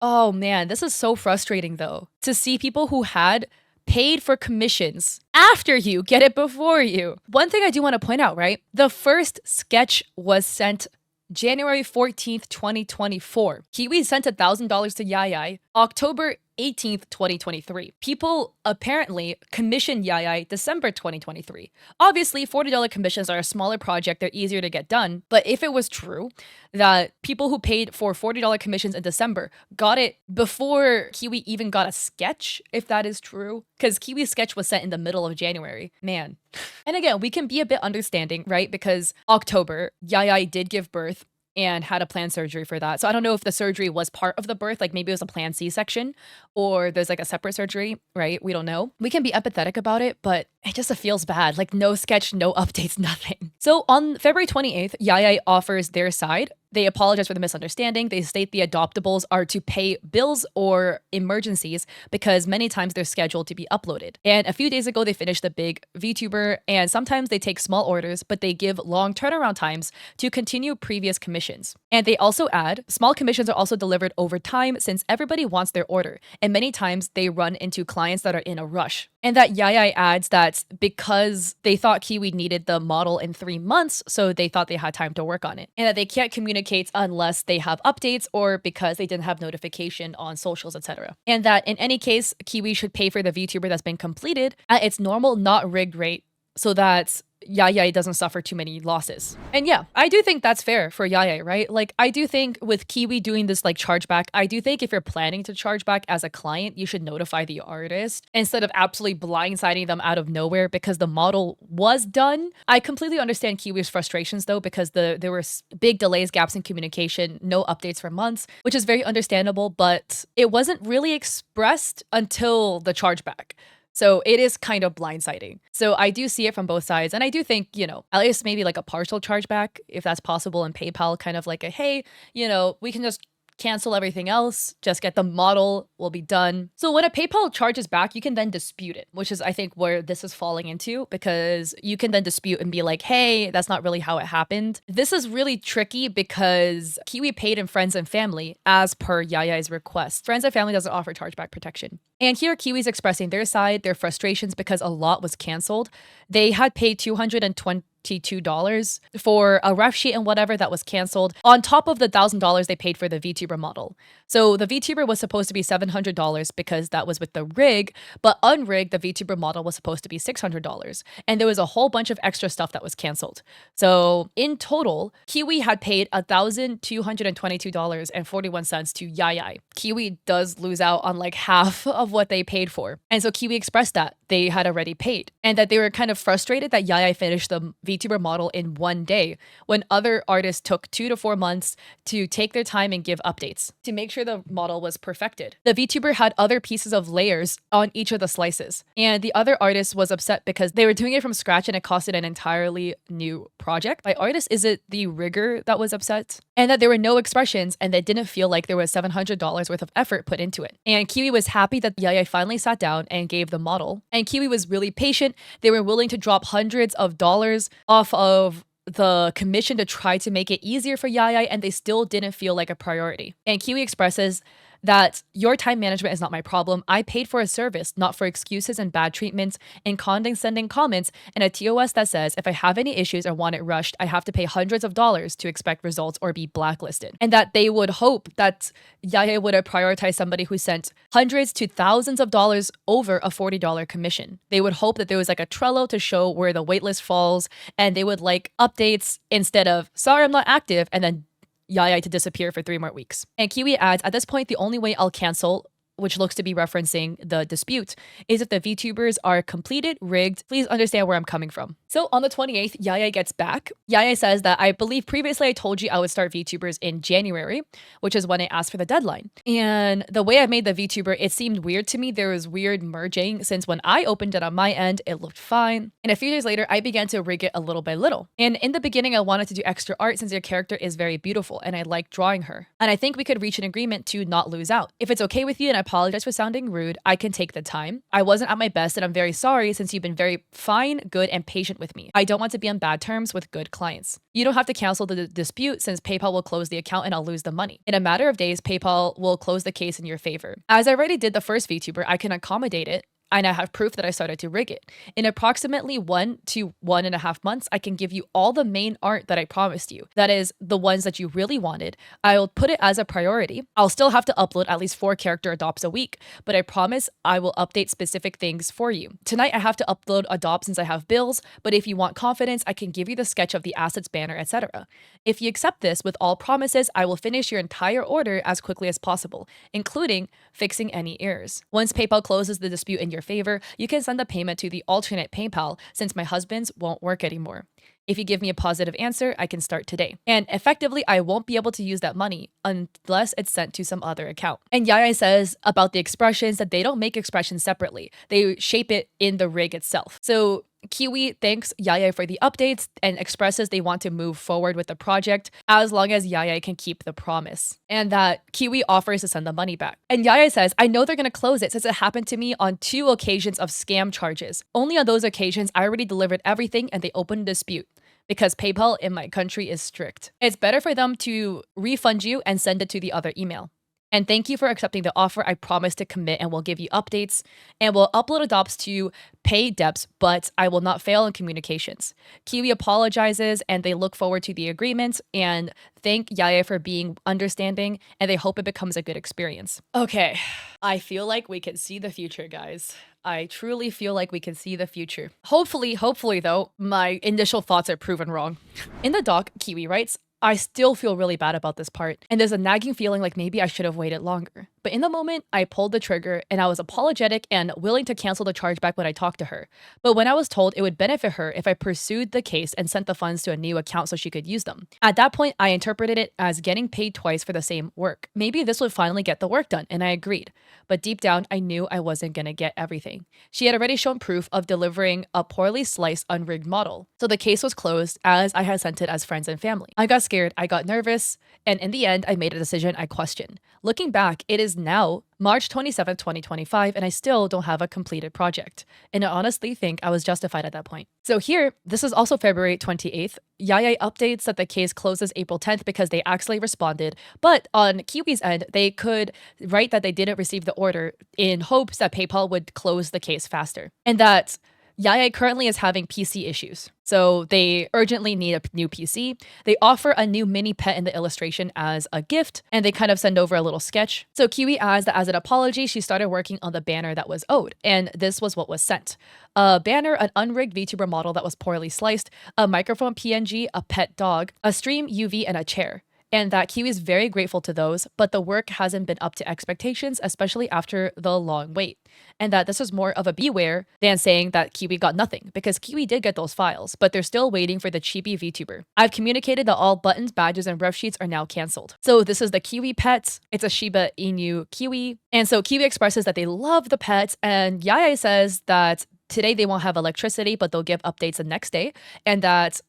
oh man, this is so frustrating though. To see people who had paid for commissions after you get it before you. One thing I do want to point out, right? The first sketch was sent January 14th, 2024. Kiwi sent $1,000 to Yaya October 18th, 2023. People apparently commissioned Yaya December 2023. Obviously, $40 commissions are a smaller project, they're easier to get done, but if it was true that people who paid for $40 commissions in December got it before Kiwi even got a sketch, if that is true, because Kiwi's sketch was sent in the middle of January, man. And again, we can be a bit understanding, right? Because October, Yaya did give birth and had a planned surgery for that. So I don't know if the surgery was part of the birth, like maybe it was a planned C-section or there's like a separate surgery, right? We don't know. We can be empathetic about it, but it just feels bad. Like no sketch, no updates, nothing. So on February 28th, Yaya offers their side. They apologize for the misunderstanding. They state the adoptables are to pay bills or emergencies because many times they're scheduled to be uploaded. And a few days ago, they finished the big VTuber, and sometimes they take small orders, but they give long turnaround times to continue previous commissions. And they also add, small commissions are also delivered over time since everybody wants their order, and many times they run into clients that are in a rush. And that Yaya adds that because they thought Kiwi needed the model in 3 months, so they thought they had time to work on it. And that they can't communicate communicates unless they have updates or because they didn't have notification on socials, etc. And that in any case, Kiwi should pay for the VTuber that's been completed at its normal, not rigged rate so that Yaya doesn't suffer too many losses. And yeah, I do think that's fair for Yaya, right? Like, I do think with Kiwi doing this like chargeback, I do think if you're planning to charge back as a client, you should notify the artist instead of absolutely blindsiding them out of nowhere because the model was done. I completely understand Kiwi's frustrations though, because there were big delays, gaps in communication, no updates for months, which is very understandable, but it wasn't really expressed until the chargeback. So it is kind of blindsiding. So I do see it from both sides. And I do think, at least maybe like a partial chargeback, if that's possible, and PayPal kind of like a, hey, we can just cancel everything else, just get the model, will be done. So when a PayPal charges back, you can then dispute it, which is I think where this is falling into, because you can then dispute and be like, hey, that's not really how it happened. This is really tricky because Kiwi paid in friends and family as per Yaya's request. Friends and family doesn't offer chargeback protection. And here Kiwi's expressing their side, their frustrations because a lot was canceled. They had paid $222 for a ref sheet and whatever that was canceled on top of the $1,000 they paid for the VTuber model. So the VTuber was supposed to be $700 because that was with the rig, but unrigged, the VTuber model was supposed to be $600. And there was a whole bunch of extra stuff that was canceled. So in total, Kiwi had paid $1,222.41 to Yaya. Kiwi does lose out on like half of what they paid for. And so Kiwi expressed that they had already paid and that they were kind of frustrated that Yaya finished the VTuber model in one day when other artists took 2 to 4 months to take their time and give updates to make sure the model was perfected. The VTuber had other pieces of layers on each of the slices, and the other artist was upset because they were doing it from scratch and it costed an entirely new project. By artist, is it the rigger that was upset? And that there were no expressions and they didn't feel like there was $700 worth of effort put into it. And Kiwi was happy that Yaya finally sat down and gave the model. And Kiwi was really patient. They were willing to drop hundreds of dollars off of the commission to try to make it easier for Yaya, and they still didn't feel like a priority. And Kiwi expresses that your time management is not my problem. I paid for a service, not for excuses and bad treatments and condescending comments and a TOS that says if I have any issues or want it rushed, I have to pay hundreds of dollars to expect results or be blacklisted. And that they would hope that Yaya would have prioritized somebody who sent hundreds to thousands of dollars over a $40 commission. They would hope that there was like a Trello to show where the waitlist falls, and they would like updates instead of, sorry, I'm not active, and then Yaya to disappear for 3 more weeks. And Kiwi adds, at this point, the only way I'll cancel, which looks to be referencing the dispute, is if the VTubers are completed, rigged. Please understand where I'm coming from. So on the 28th, Yaya gets back. Yaya says that I believe previously I told you I would start VTubers in January, which is when I asked for the deadline. And the way I made the VTuber, it seemed weird to me. There was weird merging since when I opened it on my end, it looked fine. And a few days later, I began to rig it a little by little. And in the beginning, I wanted to do extra art since your character is very beautiful and I like drawing her. And I think we could reach an agreement to not lose out. If it's okay with you, and I apologize for sounding rude, I can take the time. I wasn't at my best and I'm very sorry since you've been very fine, good, and patient with me. I don't want to be on bad terms with good clients. You don't have to cancel the dispute since PayPal will close the account and I'll lose the money. In a matter of days, PayPal will close the case in your favor. As I already did the first VTuber, I can accommodate it. And I have proof that I started to rig it. In approximately 1 to 1.5 months, I can give you all the main art that I promised you. That is the ones that you really wanted. I'll put it as a priority. I'll still have to upload at least 4 character adopts a week, but I promise I will update specific things for you. Tonight, I have to upload adopt since I have bills, but if you want confidence, I can give you the sketch of the assets banner, etc. If you accept this with all promises, I will finish your entire order as quickly as possible, including fixing any errors. Once PayPal closes the dispute in your favor, you can send the payment to the alternate PayPal since my husband's won't work anymore. If you give me a positive answer, I can start today. And effectively, I won't be able to use that money unless it's sent to some other account. And Yaya says about the expressions that they don't make expressions separately. They shape it in the rig itself. So Kiwi thanks Yaya for the updates and expresses they want to move forward with the project as long as Yaya can keep the promise, and that Kiwi offers to send the money back. And Yaya says, I know they're going to close it since it happened to me on 2 occasions of scam charges. Only on those occasions, I already delivered everything and they opened a dispute because PayPal in my country is strict. It's better for them to refund you and send it to the other email. And thank you for accepting the offer. I promise to commit and will give you updates and will upload adopts to pay debts, but I will not fail in communications. Kiwi apologizes and they look forward to the agreement and thank Yaya for being understanding and they hope it becomes a good experience. Okay, I feel like we can see the future, guys. I truly feel like we can see the future. Hopefully though, my initial thoughts are proven wrong. In the doc, Kiwi writes, I still feel really bad about this part, and there's a nagging feeling like maybe I should have waited longer. But in the moment, I pulled the trigger and I was apologetic and willing to cancel the chargeback when I talked to her. But when I was told it would benefit her if I pursued the case and sent the funds to a new account so she could use them. At that point, I interpreted it as getting paid twice for the same work. Maybe this would finally get the work done, and I agreed. But deep down, I knew I wasn't gonna get everything. She had already shown proof of delivering a poorly sliced, unrigged model. So the case was closed as I had sent it as friends and family. I got scared, I got nervous, and in the end, I made a decision I questioned. Looking back, it is now March 27th, 2025, and I still don't have a completed project. And I honestly think I was justified at that point. So here, this is also February 28th. Yaya updates that the case closes April 10th because they actually responded. But on Kiwi's end, they could write that they didn't receive the order in hopes that PayPal would close the case faster. And that Yaya currently is having PC issues. So they urgently need a new PC. They offer a new mini pet in the illustration as a gift, and they kind of send over a little sketch. So Kiwi adds that as an apology, she started working on the banner that was owed, and this was what was sent. A banner, an unrigged VTuber model that was poorly sliced, a microphone PNG, a pet dog, a stream UV, and a chair. And that Kiwi is very grateful to those, but the work hasn't been up to expectations, especially after the long wait. And that this is more of a beware than saying that Kiwi got nothing, because Kiwi did get those files, but they're still waiting for the cheapy VTuber. I've communicated that all buttons, badges, and ref sheets are now canceled. So this is the Kiwi pet. It's a Shiba Inu Kiwi. And so Kiwi expresses that they love the pet, and Yaya says that today they won't have electricity, but they'll give updates the next day, and that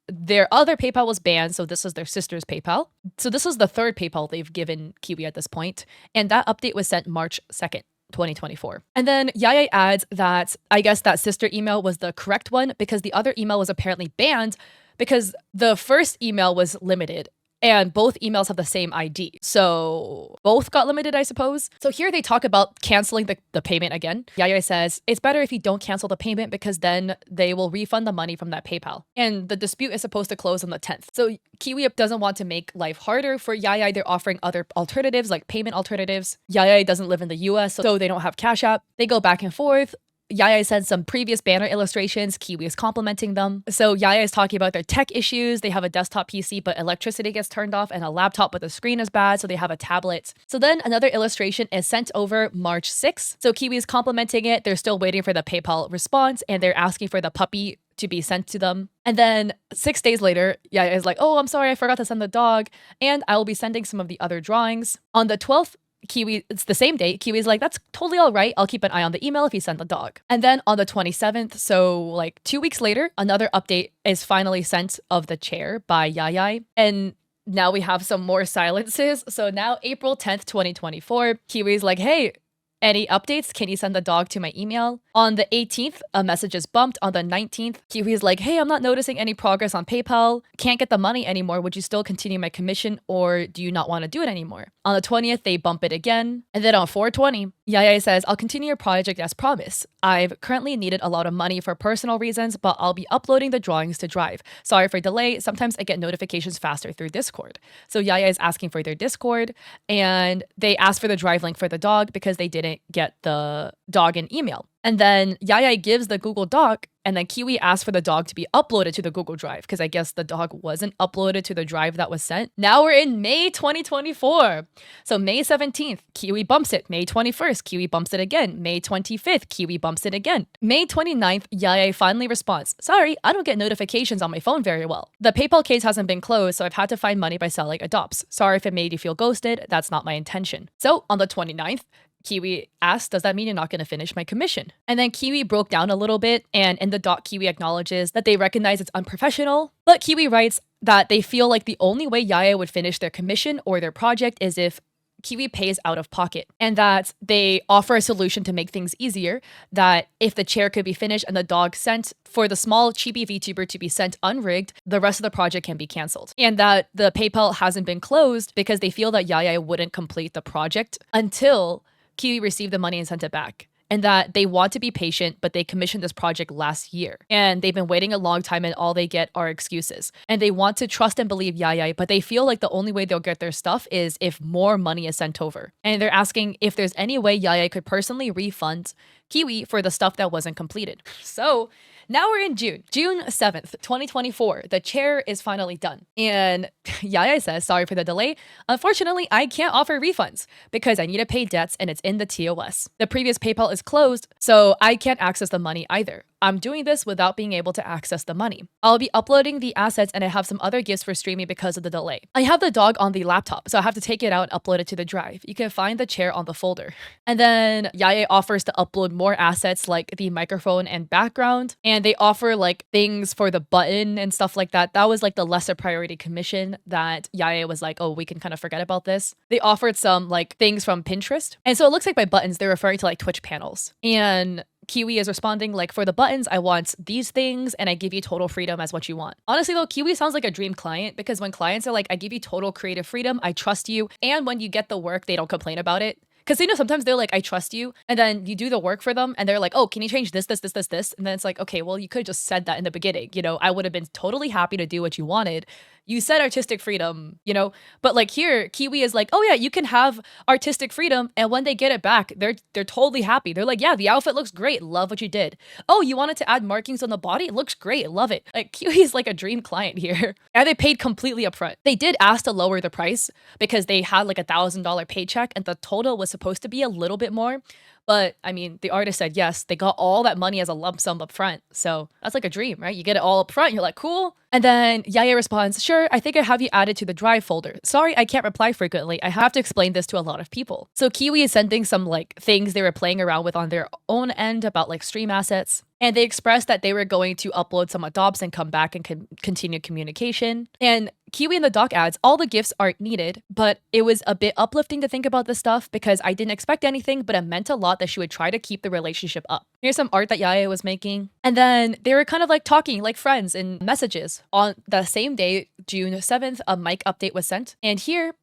their other PayPal was banned, so this is their sister's PayPal. So this is the third PayPal they've given Kiwi at this point, and that update was sent March 2nd. 2024. And then Yaya adds that I guess that sister email was the correct one because the other email was apparently banned because the first email was limited and both emails have the same ID. So both got limited, I suppose. So here they talk about canceling the payment again. Yaya says, it's better if you don't cancel the payment because then they will refund the money from that PayPal. And the dispute is supposed to close on the 10th. So Kiwi doesn't want to make life harder for Yaya. They're offering other alternatives like payment alternatives. Yaya doesn't live in the US, so they don't have Cash App. They go back and forth. Yaya sent some previous banner illustrations. Kiwi is complimenting them. So Yaya is talking about their tech issues. They have a desktop PC, but electricity gets turned off and a laptop, but the screen is bad. So they have a tablet. So then another illustration is sent over March 6th. So Kiwi is complimenting it. They're still waiting for the PayPal response and they're asking for the puppy to be sent to them. And then 6 days later, Yaya is like, oh, I'm sorry, I forgot to send the dog. And I will be sending some of the other drawings. On the 12th, Kiwi, it's the same date. Kiwi's like, that's totally all right. I'll keep an eye on the email if you send the dog. And then on the 27th, so like 2 weeks later, another update is finally sent of the chair by Yaya. And now we have some more silences. So now April 10th, 2024, Kiwi's like, hey, any updates? Can you send the dog to my email? On the 18th, a message is bumped. On the 19th, Kiwi's like, hey, I'm not noticing any progress on PayPal. Can't get the money anymore. Would you still continue my commission or do you not want to do it anymore? On the 20th, they bump it again. And then on 4/20, Yaya says, I'll continue your project as promised. I've currently needed a lot of money for personal reasons, but I'll be uploading the drawings to Drive. Sorry for delay. Sometimes I get notifications faster through Discord. So Yaya is asking for their Discord and they ask for the Drive link for the dog because they didn't get the dog in email. And then Yaya gives the Google Doc and then Kiwi asks for the dog to be uploaded to the Google Drive because I guess the dog wasn't uploaded to the drive that was sent. Now we're in May 2024. So May 17th, Kiwi bumps it. May 21st, Kiwi bumps it again. May 25th, Kiwi bumps it again. May 29th, Yaya finally responds, sorry, I don't get notifications on my phone very well. The PayPal case hasn't been closed, so I've had to find money by selling adopts. Sorry if it made you feel ghosted. That's not my intention. So on the 29th, Kiwi asked, does that mean you're not going to finish my commission? And then Kiwi broke down a little bit, and in the doc, Kiwi acknowledges that they recognize it's unprofessional, but Kiwi writes that they feel like the only way Yaya would finish their commission or their project is if Kiwi pays out of pocket, and that they offer a solution to make things easier, that if the chair could be finished and the dog sent, for the small cheapy VTuber to be sent unrigged, the rest of the project can be canceled. And that the PayPal hasn't been closed because they feel that Yaya wouldn't complete the project until Kiwi received the money and sent it back. And that they want to be patient, but they commissioned this project last year. And they've been waiting a long time and all they get are excuses. And they want to trust and believe Yaya, but they feel like the only way they'll get their stuff is if more money is sent over. And they're asking if there's any way Yaya could personally refund Kiwi for the stuff that wasn't completed. So now we're in June 7th, 2024. The chair is finally done. And Yaya says, sorry for the delay. Unfortunately, I can't offer refunds because I need to pay debts and it's in the TOS. The previous PayPal is closed, so I can't access the money either. I'm doing this without being able to access the money. I'll be uploading the assets and I have some other gifts for streaming because of the delay. I have the dog on the laptop, so I have to take it out and upload it to the drive. You can find the chair on the folder. And then Yaya offers to upload more assets like the microphone and background. And they offer like things for the button and stuff like that. That was like the lesser priority commission that Yaya was like, oh, we can kind of forget about this. They offered some like things from Pinterest. And so it looks like by buttons, they're referring to like Twitch panels. And Kiwi is responding like, for the buttons, I want these things and I give you total freedom as what you want. Honestly though, Kiwi sounds like a dream client because when clients are like, I give you total creative freedom, I trust you, and when you get the work, they don't complain about it. Because you know, sometimes they're like, I trust you, and then you do the work for them and they're like, oh, can you change this? And then it's like, okay, well, you could have just said that in the beginning. You know, I would have been totally happy to do what you wanted. You said artistic freedom, you know, but like here, Kiwi is like, oh yeah, you can have artistic freedom. And when they get it back, they're totally happy. They're like, yeah, the outfit looks great. Love what you did. Oh, you wanted to add markings on the body? It looks great. Love it. Like Kiwi is like a dream client here. And they paid completely upfront. They did ask to lower the price because they had like $1,000 paycheck and the total was supposed to be a little bit more. But I mean, the artist said yes, they got all that money as a lump sum up front. So that's like a dream, right? You get it all up front, you're like, cool. And then Yaya responds, sure, I think I have you added to the drive folder. Sorry, I can't reply frequently. I have to explain this to a lot of people. So Kiwi is sending some like things they were playing around with on their own end about like stream assets. And they expressed that they were going to upload some adobs and come back and continue communication. And Kiwi in the doc adds, all the gifts aren't needed, but it was a bit uplifting to think about this stuff because I didn't expect anything, but it meant a lot that she would try to keep the relationship up. Here's some art that Yaya was making. And then they were kind of like talking like friends in messages. On the same day, June 7th, a mic update was sent. And here,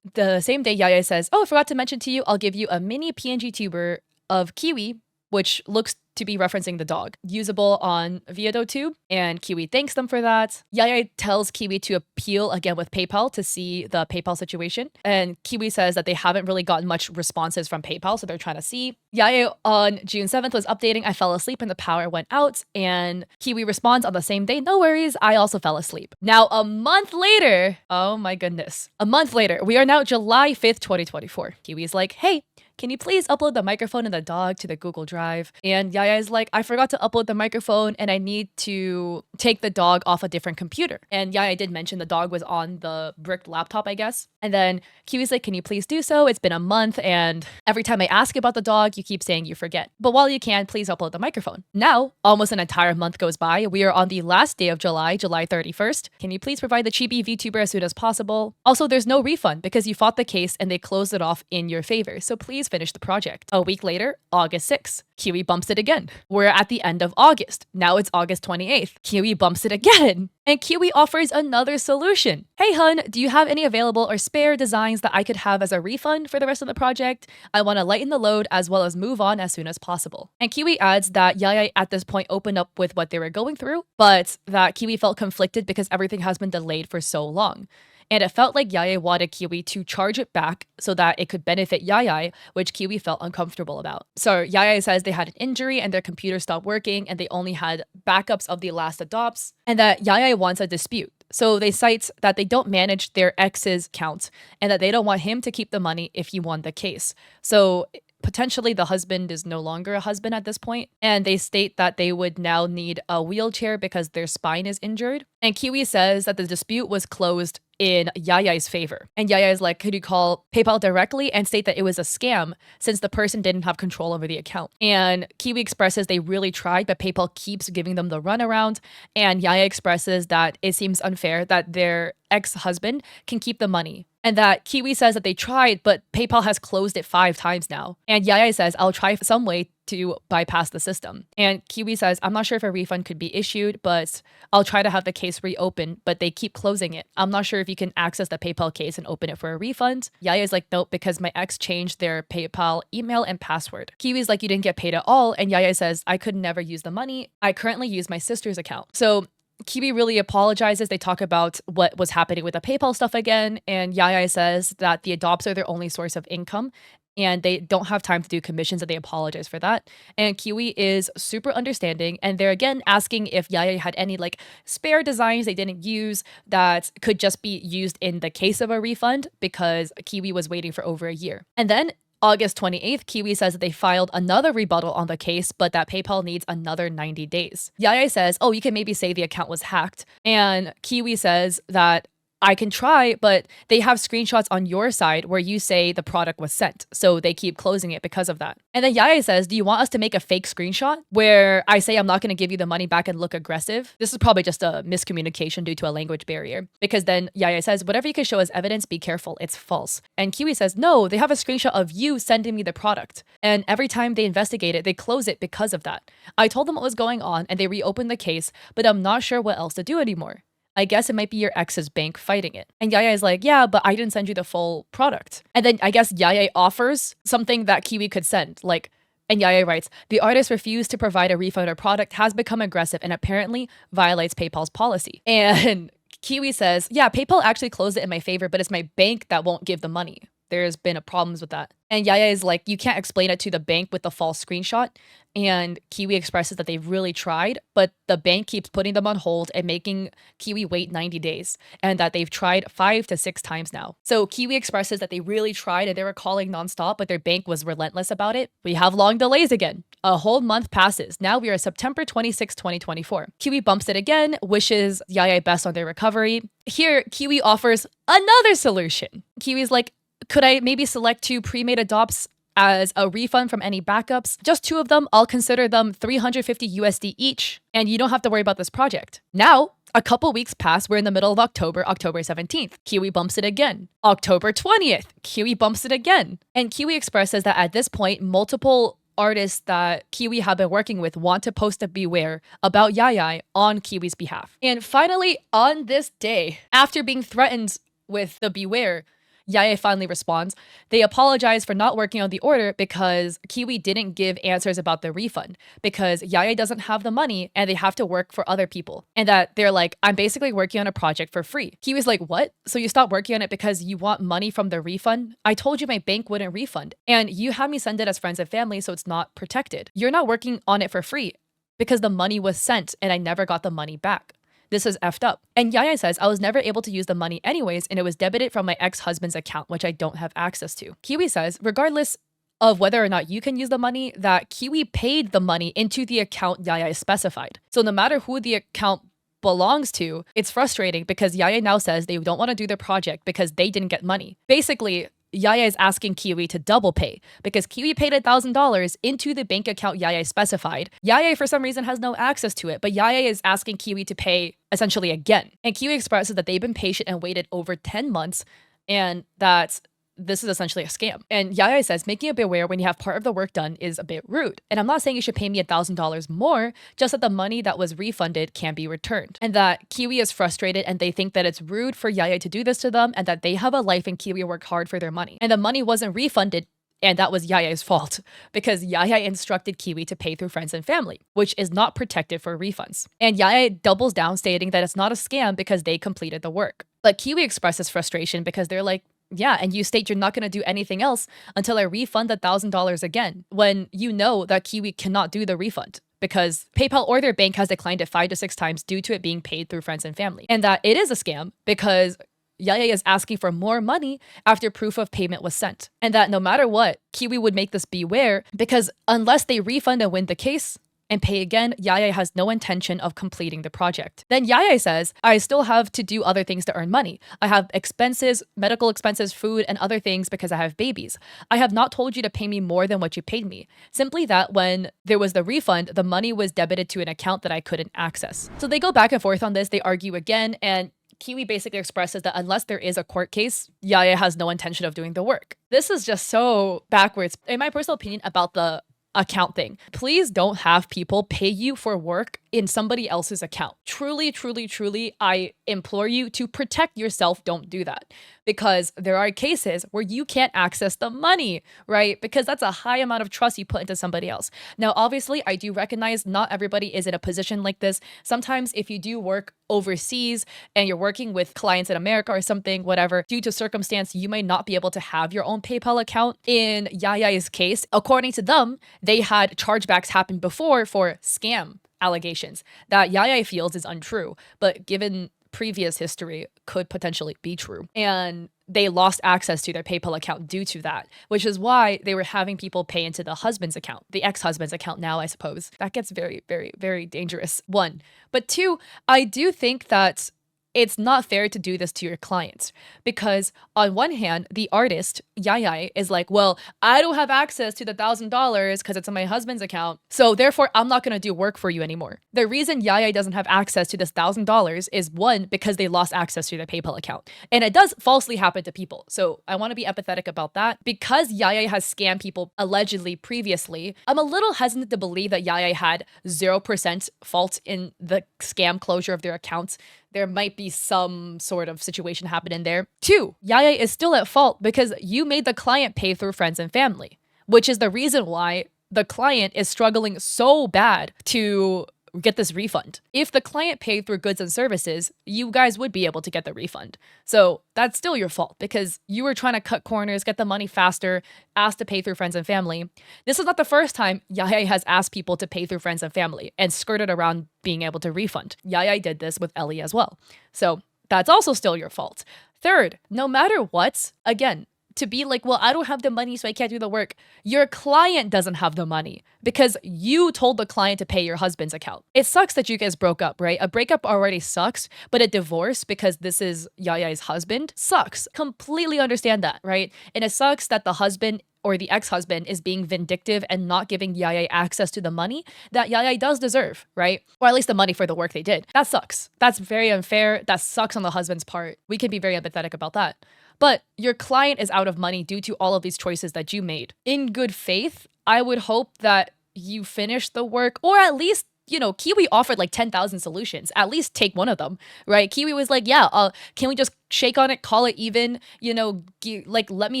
the same day, Yaya says, oh, I forgot to mention to you, I'll give you a mini PNG tuber of Kiwi, which looks to be referencing the dog, usable on ViadoTube, and Kiwi thanks them for that. Yaya tells Kiwi to appeal again with PayPal to see the PayPal situation, and Kiwi says that they haven't really gotten much responses from PayPal, so they're trying to see. Yaya on June 7th was updating, I fell asleep and the power went out, and Kiwi responds on the same day, no worries, I also fell asleep. Now, a month later, oh my goodness, a month later, we are now July 5th, 2024. Kiwi's like, hey, can you please upload the microphone and the dog to the Google Drive? And Yaya is like, I forgot to upload the microphone and I need to take the dog off a different computer. And Yaya did mention the dog was on the bricked laptop, I guess. And then Kiwi's like, can you please do so? It's been a month and every time I ask about the dog, you keep saying you forget. But while you can, please upload the microphone. Now, almost an entire month goes by. We are on the last day of July, July 31st. Can you please provide the cheapy VTuber as soon as possible? Also, there's no refund because you fought the case and they closed it off in your favor. So please finish the project. A week later, August 6th, Kiwi bumps it again. We're at the end of August. Now it's August 28th. Kiwi bumps it again. And Kiwi offers another solution. Hey hun, do you have any available or spare designs that I could have as a refund for the rest of the project? I want to lighten the load as well as move on as soon as possible. And Kiwi adds that Yaya at this point opened up with what they were going through, but that Kiwi felt conflicted because everything has been delayed for so long. And it felt like Yaya wanted Kiwi to charge it back so that it could benefit Yaya, which Kiwi felt uncomfortable about. So Yaya says they had an injury and their computer stopped working and they only had backups of the last adopts, and that Yaya wants a dispute. So they cite that they don't manage their ex's count and that they don't want him to keep the money if he won the case. So potentially the husband is no longer a husband at this point. And they state that they would now need a wheelchair because their spine is injured. And Kiwi says that the dispute was closed in Yaya's favor. And Yaya is like, could you call PayPal directly and state that it was a scam since the person didn't have control over the account? And Kiwi expresses they really tried, but PayPal keeps giving them the runaround. And Yaya expresses that it seems unfair that their ex-husband can keep the money And that Kiwi says that they tried, but PayPal has closed it 5 times now. And Yaya says, I'll try some way to bypass the system. And Kiwi says, I'm not sure if a refund could be issued, but I'll try to have the case reopened, but they keep closing it. I'm not sure if you can access the PayPal case and open it for a refund. Yaya's like, nope, because my ex changed their PayPal email and password. Kiwi's like, you didn't get paid at all. And Yaya says, I could never use the money. I currently use my sister's account. So Kiwi really apologizes. They talk about what was happening with the PayPal stuff again. And Yaya says that the adopts are their only source of income and they don't have time to do commissions, and they apologize for that. And Kiwi is super understanding. And they're again asking if Yaya had any like spare designs they didn't use that could just be used in the case of a refund, because Kiwi was waiting for over a year. And then August 28th, Kiwi says that they filed another rebuttal on the case, but that PayPal needs another 90 days. Yaya says, oh, you can maybe say the account was hacked. And Kiwi says that I can try, but they have screenshots on your side where you say the product was sent. So they keep closing it because of that. And then Yaya says, do you want us to make a fake screenshot where I say I'm not going to give you the money back and look aggressive? This is probably just a miscommunication due to a language barrier. Because then Yaya says, whatever you can show as evidence, be careful, it's false. And Kiwi says, no, they have a screenshot of you sending me the product. And every time they investigate it, they close it because of that. I told them what was going on and they reopened the case, but I'm not sure what else to do anymore. I guess it might be your ex's bank fighting it. And Yaya is like, yeah, but I didn't send you the full product. And then I guess Yaya offers something that Kiwi could send. And Yaya writes, the artist refused to provide a refund or product, has become aggressive, and apparently violates PayPal's policy. And Kiwi says, yeah, PayPal actually closed it in my favor, but it's my bank that won't give the money. There's been problems with that. And Yaya is like, you can't explain it to the bank with the false screenshot. And Kiwi expresses that they've really tried, but the bank keeps putting them on hold and making Kiwi wait 90 days, and that they've tried 5 to 6 times now. So Kiwi expresses that they really tried and they were calling nonstop, but their bank was relentless about it. We have long delays again. A whole month passes. Now we are September 26, 2024. Kiwi bumps it again, wishes Yaya best on their recovery. Here, Kiwi offers another solution. Kiwi's like, could I maybe select 2 pre-made adopts as a refund from any backups? Just 2 of them, I'll consider them 350 USD each, and you don't have to worry about this project. Now, a couple weeks pass, we're in the middle of October 17th. Kiwi bumps it again. October 20th, Kiwi bumps it again. And Kiwi expresses that at this point, multiple artists that Kiwi have been working with want to post a beware about Yaya on Kiwi's behalf. And finally, on this day, after being threatened with the beware, Yaya finally responds. They apologize for not working on the order because Kiwi didn't give answers about the refund, because Yaya doesn't have the money and they have to work for other people. And that they're like, I'm basically working on a project for free. Kiwi's like, what? So you stopped working on it because you want money from the refund? I told you my bank wouldn't refund. And you had me send it as friends and family, so it's not protected. You're not working on it for free because the money was sent and I never got the money back. This is effed up. And Yaya says, I was never able to use the money anyways, and it was debited from my ex-husband's account, which I don't have access to. Kiwi says, regardless of whether or not you can use the money, that Kiwi paid the money into the account Yaya specified. So no matter who the account belongs to, it's frustrating because Yaya now says they don't want to do the project because they didn't get money. Basically, Yaya is asking Kiwi to double pay because Kiwi paid $1,000 into the bank account Yaya specified. Yaya, for some reason, has no access to it, but Yaya is asking Kiwi to pay essentially again. And Kiwi expresses that they've been patient and waited over 10 months and that this is essentially a scam. And Yaya says, making a beware when you have part of the work done is a bit rude. And I'm not saying you should pay me $1,000 more, just that the money that was refunded can be returned. And that Kiwi is frustrated and they think that it's rude for Yaya to do this to them and that they have a life and Kiwi worked hard for their money. And the money wasn't refunded, and that was Yaya's fault because Yaya instructed Kiwi to pay through friends and family, which is not protected for refunds. And Yaya doubles down stating that it's not a scam because they completed the work. But Kiwi expresses frustration because they're like, yeah, and you state you're not going to do anything else until I refund the $1,000 again, when you know that Kiwi cannot do the refund because PayPal or their bank has declined it 5 to 6 times due to it being paid through friends and family. And that it is a scam because Yaya is asking for more money after proof of payment was sent. And that no matter what, Kiwi would make this beware because unless they refund and win the case and pay again, Yaya has no intention of completing the project. Then Yaya says, I still have to do other things to earn money. I have expenses, medical expenses, food, and other things because I have babies. I have not told you to pay me more than what you paid me. Simply that when there was the refund, the money was debited to an account that I couldn't access. So they go back and forth on this. They argue again, and Kiwi basically expresses that unless there is a court case, Yaya has no intention of doing the work. This is just so backwards, in my personal opinion, about the account thing. Please don't have people pay you for work in somebody else's account. Truly, truly, truly, I implore you to protect yourself. Don't do that, because there are cases where you can't access the money, right? Because that's a high amount of trust you put into somebody else. Now, obviously, I do recognize not everybody is in a position like this. Sometimes if you do work overseas and you're working with clients in America or something, whatever, due to circumstance, you may not be able to have your own PayPal account. In Yaya's case, according to them, they had chargebacks happen before for scam allegations that Yaya feels is untrue, but given previous history could potentially be true. And they lost access to their PayPal account due to that, which is why they were having people pay into the husband's account, the ex-husband's account now, I suppose. That gets very, very, very dangerous. One. But two, I do think that it's not fair to do this to your clients, because on one hand, the artist, Yaya, is like, well, I don't have access to the $1,000 because it's in my husband's account, so therefore I'm not going to do work for you anymore. The reason Yaya doesn't have access to this $1,000 is, one, because they lost access to their PayPal account. And it does falsely happen to people. So I want to be empathetic about that. Because Yaya has scammed people allegedly previously, I'm a little hesitant to believe that Yaya had 0% fault in the scam closure of their accounts. There might be some sort of situation happening there. Two, Yaya is still at fault because you made the client pay through friends and family, which is the reason why the client is struggling so bad to get this refund. If the client paid through goods and services, you guys would be able to get the refund. So that's still your fault because you were trying to cut corners, get the money faster, asked to pay through friends and family. This is not the first time Yaya has asked people to pay through friends and family and skirted around being able to refund. Yaya did this with Ellie as well. So that's also still your fault. Third, no matter what, again, to be like, well, I don't have the money, so I can't do the work. Your client doesn't have the money because you told the client to pay your husband's account. It sucks that you guys broke up, right? A breakup already sucks, but a divorce, because this is Yaya's husband, sucks. Completely understand that, right? And it sucks that the husband or the ex-husband is being vindictive and not giving Yaya access to the money that Yaya does deserve, right? Or at least the money for the work they did. That sucks. That's very unfair. That sucks on the husband's part. We can be very empathetic about that. But your client is out of money due to all of these choices that you made. In good faith, I would hope that you finish the work, or at least, you know, Kiwi offered like 10,000 solutions. At least take one of them, right? Kiwi was like, yeah, can we just shake on it, call it even, you know, like let me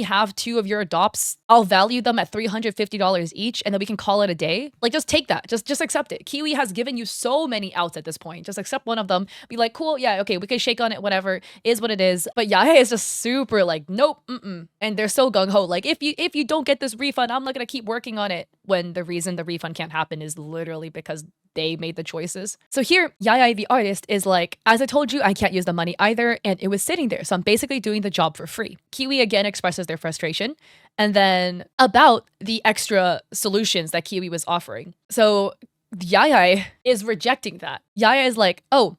have 2 of your adopts. I'll value them at $350 each and then we can call it a day. Like just take that, just accept it. Kiwi has given you so many outs at this point. Just accept one of them, be like, cool, yeah, okay, we can shake on it, whatever, is what it is. But Yaya is just super like, nope, and they're so gung-ho, like if you don't get this refund, I'm not gonna keep working on it, when the reason the refund can't happen is literally because they made the choices. So here, Yaya the artist is like, as I told you, I can't use the money either, and it was sitting there, so I'm basically doing the job for free. Kiwi again expresses their frustration, and then about the extra solutions that Kiwi was offering. So Yaya is rejecting that. Yaya is like, oh,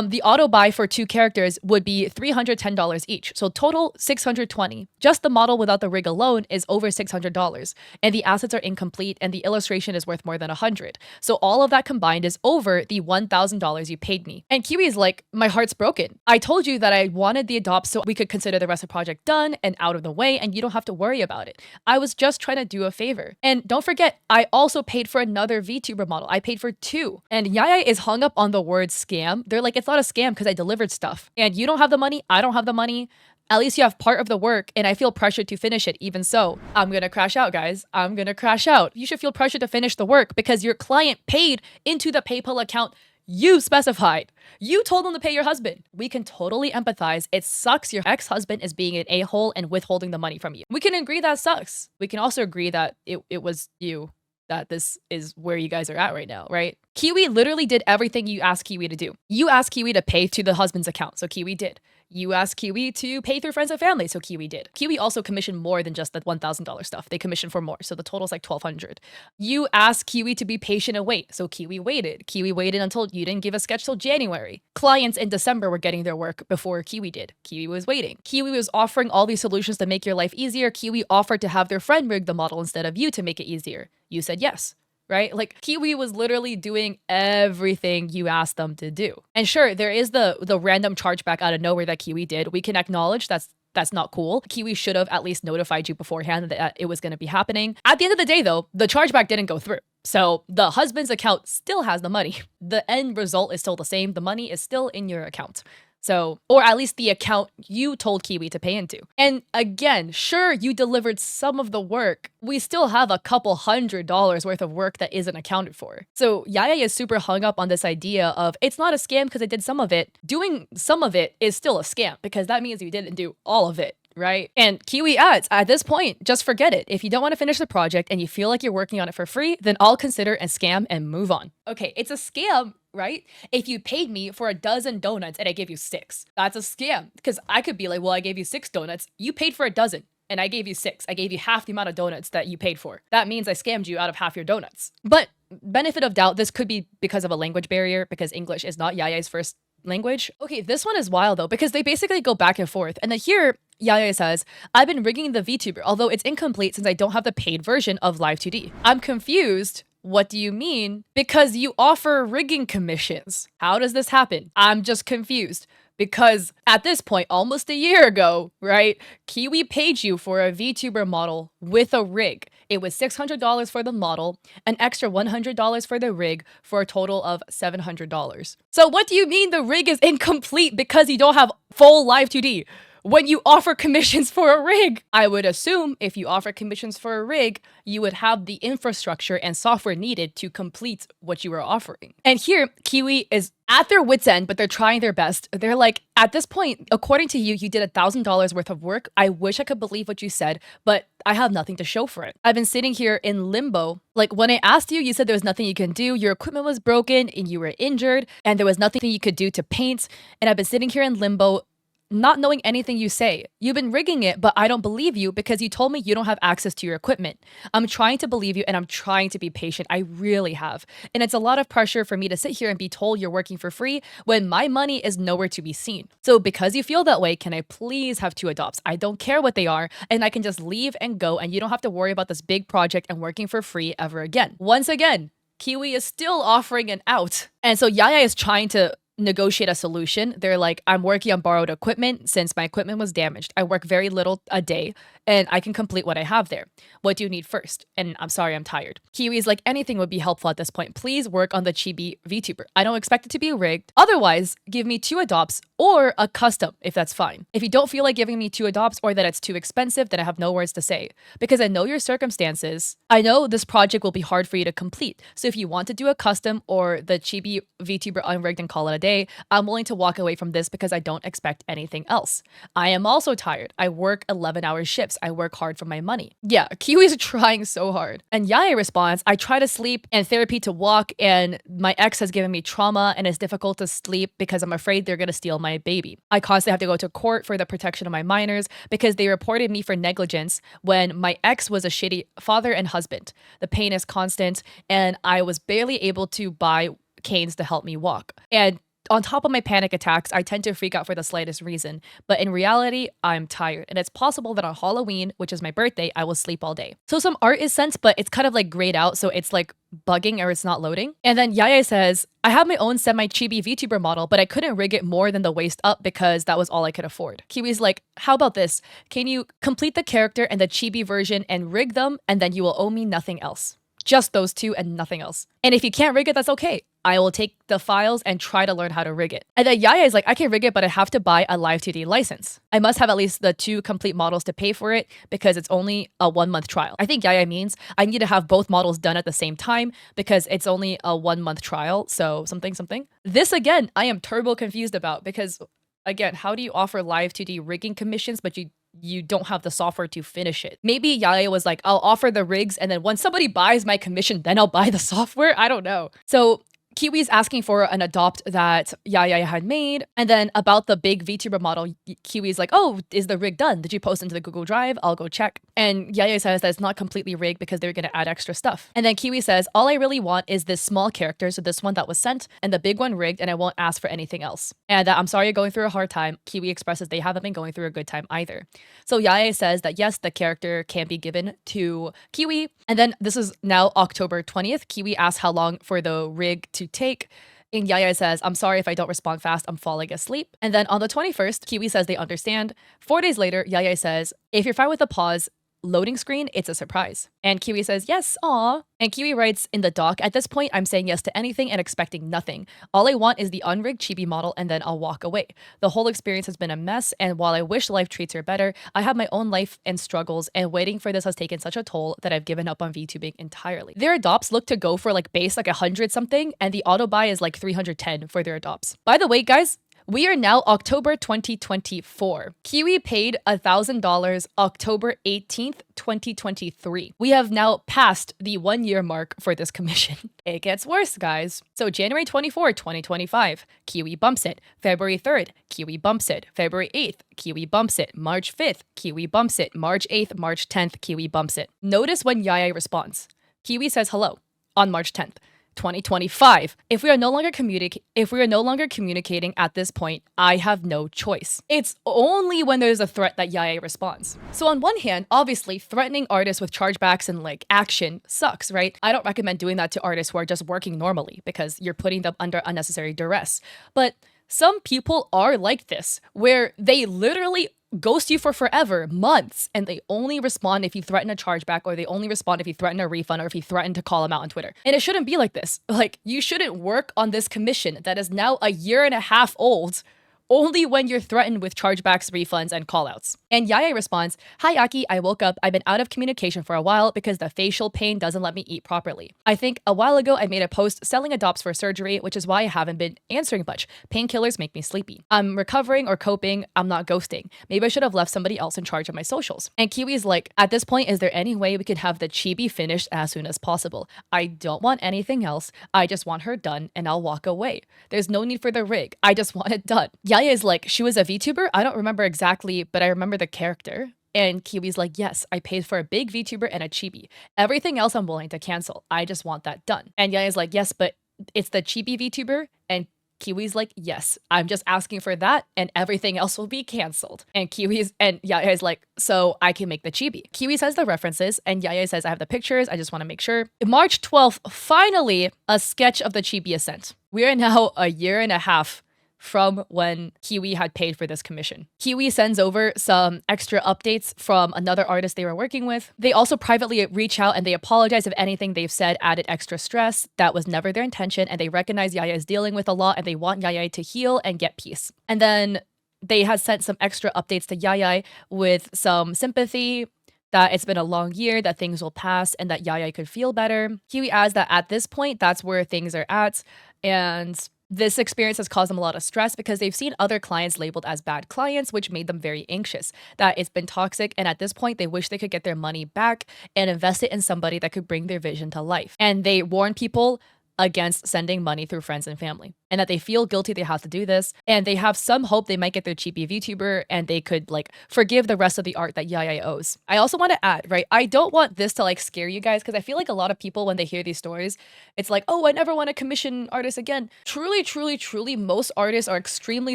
the auto buy for 2 characters would be $310 each. So total $620. Just the model without the rig alone is over $600. And the assets are incomplete and the illustration is worth more than $100. So all of that combined is over the $1,000 you paid me. And Kiwi is like, my heart's broken. I told you that I wanted the adopt so we could consider the rest of the project done and out of the way and you don't have to worry about it. I was just trying to do a favor. And don't forget, I also paid for another VTuber model. I paid for 2. And Yaya is hung up on the word scam. They're like, it's not a scam because I delivered stuff. And you don't have the money, I don't have the money. At least you have part of the work and I feel pressured to finish it. Even so, I'm gonna crash out, guys. I'm gonna crash out. You should feel pressured to finish the work because your client paid into the PayPal account you specified. You told them to pay your husband. We can totally empathize. It sucks your ex-husband is being an a-hole and withholding the money from you. We can agree that sucks. We can also agree that it was you, that this is where you guys are at right now, right? Kiwi literally did everything you asked Kiwi to do. You asked Kiwi to pay to the husband's account, so Kiwi did. You asked Kiwi to pay through friends and family, so Kiwi did. Kiwi also commissioned more than just the $1,000 stuff. They commissioned for more, so the total's like $1,200. You asked Kiwi to be patient and wait, so Kiwi waited. Kiwi waited until you didn't give a sketch till January. Clients in December were getting their work before Kiwi did. Kiwi was waiting. Kiwi was offering all these solutions to make your life easier. Kiwi offered to have their friend rig the model instead of you to make it easier. You said yes. right? Like Kiwi was literally doing everything you asked them to do. And sure, there is the random chargeback out of nowhere that Kiwi did. We can acknowledge that's not cool. Kiwi should have at least notified you beforehand that it was going to be happening. At the end of the day, though, the chargeback didn't go through. So the husband's account still has the money. The end result is still the same. The money is still in your account. So, or at least the account you told Kiwi to pay into. And again, sure, you delivered some of the work. We still have a couple $100 worth of work that isn't accounted for. So Yaya is super hung up on this idea of it's not a scam because I did some of it. Doing some of it is still a scam because that means you didn't do all of it. Right? And Kiwi adds, at this point, just forget it. If you don't want to finish the project and you feel like you're working on it for free, then I'll consider a scam and move on. Okay, it's a scam, right? If you paid me for a dozen donuts and I gave you 6, that's a scam. Because I could be like, well, I gave you 6 donuts. You paid for a dozen and I gave you 6. I gave you half the amount of donuts that you paid for. That means I scammed you out of half your donuts. But benefit of doubt, this could be because of a language barrier because English is not Yaya's first language. Okay, this one is wild though, because they basically go back and forth. And then here, Yaya says, I've been rigging the VTuber, although it's incomplete since I don't have the paid version of Live2D. I'm confused. What do you mean? Because you offer rigging commissions. How does this happen? I'm just confused. Because at this point, almost a year ago, right, Kiwi paid you for a VTuber model with a rig. It was $600 for the model, an extra $100 for the rig, for a total of $700. So what do you mean the rig is incomplete because you don't have full Live2D? When you offer commissions for a rig, I would assume if you offer commissions for a rig, you would have the infrastructure and software needed to complete what you are offering. And here, Kiwi is at their wits' end, but they're trying their best. They're like, at this point, according to you, you did $1,000 worth of work. I wish I could believe what you said, but I have nothing to show for it. I've been sitting here in limbo. Like when I asked you, you said there was nothing you can do. Your equipment was broken and you were injured and there was nothing you could do to paint. And I've been sitting here in limbo, not knowing anything you say. You've been rigging it, but I don't believe you because you told me you don't have access to your equipment. I'm trying to believe you and I'm trying to be patient. I really have. And it's a lot of pressure for me to sit here and be told you're working for free when my money is nowhere to be seen. So because you feel that way, can I please have 2 adopts? I don't care what they are and I can just leave and go and you don't have to worry about this big project and working for free ever again. Once again, Kiwi is still offering an out. And so Yaya is trying to negotiate a solution. They're like, I'm working on borrowed equipment since my equipment was damaged. I work very little a day and I can complete what I have there. What do you need first? And I'm sorry, I'm tired. Kiwi's like, anything would be helpful at this point. Please work on the chibi VTuber. I don't expect it to be rigged. Otherwise, give me 2 adopts or a custom if that's fine. If you don't feel like giving me 2 adopts or that it's too expensive, then I have no words to say. Because I know your circumstances. I know this project will be hard for you to complete. So if you want to do a custom or the chibi VTuber unrigged and call it a day, I'm willing to walk away from this because I don't expect anything else. I am also tired. I work 11-hour shifts. I work hard for my money. Yeah, Kiwi's trying so hard. And Yaya responds, I try to sleep and therapy to walk and my ex has given me trauma and it's difficult to sleep because I'm afraid they're going to steal my baby. I constantly have to go to court for the protection of my minors because they reported me for negligence when my ex was a shitty father and husband. The pain is constant and I was barely able to buy canes to help me walk. And on top of my panic attacks, I tend to freak out for the slightest reason. But in reality, I'm tired. And it's possible that on Halloween, which is my birthday, I will sleep all day. So some art is sent, but it's kind of like grayed out. So it's like bugging or it's not loading. And then Yaya says, I have my own semi-chibi VTuber model, but I couldn't rig it more than the waist up because that was all I could afford. Kiwi's like, how about this? Can you complete the character and the chibi version and rig them? And then you will owe me nothing else. Just those 2 and nothing else. And if you can't rig it, that's okay. I will take the files and try to learn how to rig it. And then Yaya is like, I can rig it, but I have to buy a Live2D license. I must have at least the 2 complete models to pay for it because it's only a 1-month trial. I think Yaya means I need to have both models done at the same time because it's only a 1-month trial. So something. This again, I am turbo confused about because again, how do you offer Live2D rigging commissions, but you don't have the software to finish it? Maybe Yaya was like, I'll offer the rigs and then once somebody buys my commission, then I'll buy the software. I don't know. So Kiwi's asking for an adopt that Yaya had made. And then about the big VTuber model, Kiwi's like, oh, is the rig done? Did you post into the Google Drive? I'll go check. And Yaya says that it's not completely rigged because they're going to add extra stuff. And then Kiwi says, all I really want is this small character, so this one that was sent, and the big one rigged, and I won't ask for anything else. And I'm sorry you're going through a hard time. Kiwi expresses they haven't been going through a good time either. So Yaya says that yes, the character can be given to Kiwi. And then this is now October 20th. Kiwi asks how long for the rig to take. And Yaya says, I'm sorry if I don't respond fast, I'm falling asleep. And then on the 21st, Kiwi says they understand. 4 days later, Yaya says, if you're fine with the pause, loading screen, it's a surprise. And Kiwi says, yes, aw. And Kiwi writes in the doc, at this point, I'm saying yes to anything and expecting nothing. All I want is the unrigged chibi model and then I'll walk away. The whole experience has been a mess, and while I wish life treats her better, I have my own life and struggles, and waiting for this has taken such a toll that I've given up on VTubing entirely. Their adopts look to go for like base like 100 something, and the auto buy is like 310 for their adopts. By the way, guys, we are now October 2024. Kiwi paid $1,000 October 18th, 2023. We have now passed the 1 year mark for this commission. It gets worse, guys. So January 24, 2025, Kiwi bumps it. February 3rd, Kiwi bumps it. February 8th, Kiwi bumps it. March 5th, Kiwi bumps it. March 8th, March 10th, Kiwi bumps it. Notice when Yaya responds. Kiwi says hello on March 10th. 2025. If we are no longer communicating at this point, I have no choice. It's only when there's a threat that Yaya responds. So on one hand, obviously threatening artists with chargebacks and like action sucks, right? I don't recommend doing that to artists who are just working normally because you're putting them under unnecessary duress. But some people are like this, where they literally ghost you for forever, months, and they only respond if you threaten a chargeback, or they only respond if you threaten a refund, or if you threaten to call them out on Twitter. And it shouldn't be like this. Like, you shouldn't work on this commission that is now a year and a half old only when you're threatened with chargebacks, refunds, and callouts. And Yaya responds, hi Aki, I woke up. I've been out of communication for a while because the facial pain doesn't let me eat properly. I think a while ago I made a post selling adopts for surgery, which is why I haven't been answering much. Painkillers make me sleepy. I'm recovering or coping. I'm not ghosting. Maybe I should have left somebody else in charge of my socials. And Kiwi's like, at this point, is there any way we could have the chibi finished as soon as possible? I don't want anything else. I just want her done and I'll walk away. There's no need for the rig. I just want it done. Yaya is like, she was a VTuber? I don't remember exactly, but I remember the character. And Kiwi's like, yes, I paid for a big VTuber and a chibi. Everything else I'm willing to cancel. I just want that done. And Yaya's like, yes, but it's the chibi VTuber. And Kiwi's like, yes, I'm just asking for that and everything else will be canceled. And Yaya's like, so I can make the chibi. Kiwi says the references and Yaya says, I have the pictures. I just want to make sure. March 12th, finally, a sketch of the chibi is sent. We are now a year and a half from when Kiwi had paid for this commission. Kiwi sends over some extra updates from another artist they were working with. They also privately reach out and they apologize if anything they've said added extra stress. That was never their intention, and they recognize Yaya is dealing with a lot and they want Yaya to heal and get peace. And then they had sent some extra updates to Yaya with some sympathy, that it's been a long year, that things will pass, and that Yaya could feel better. Kiwi adds that at this point, that's where things are at, and this experience has caused them a lot of stress because they've seen other clients labeled as bad clients, which made them very anxious, that it's been toxic. And at this point, they wish they could get their money back and invest it in somebody that could bring their vision to life. And they warn people against sending money through friends and family, and that they feel guilty they have to do this, and they have some hope they might get their cheapy VTuber and they could like forgive the rest of the art that Yaya owes. I also want to add, right, I don't want this to like scare you guys, because I feel like a lot of people, when they hear these stories, it's like, oh, I never want to commission artists again. Truly, most artists are extremely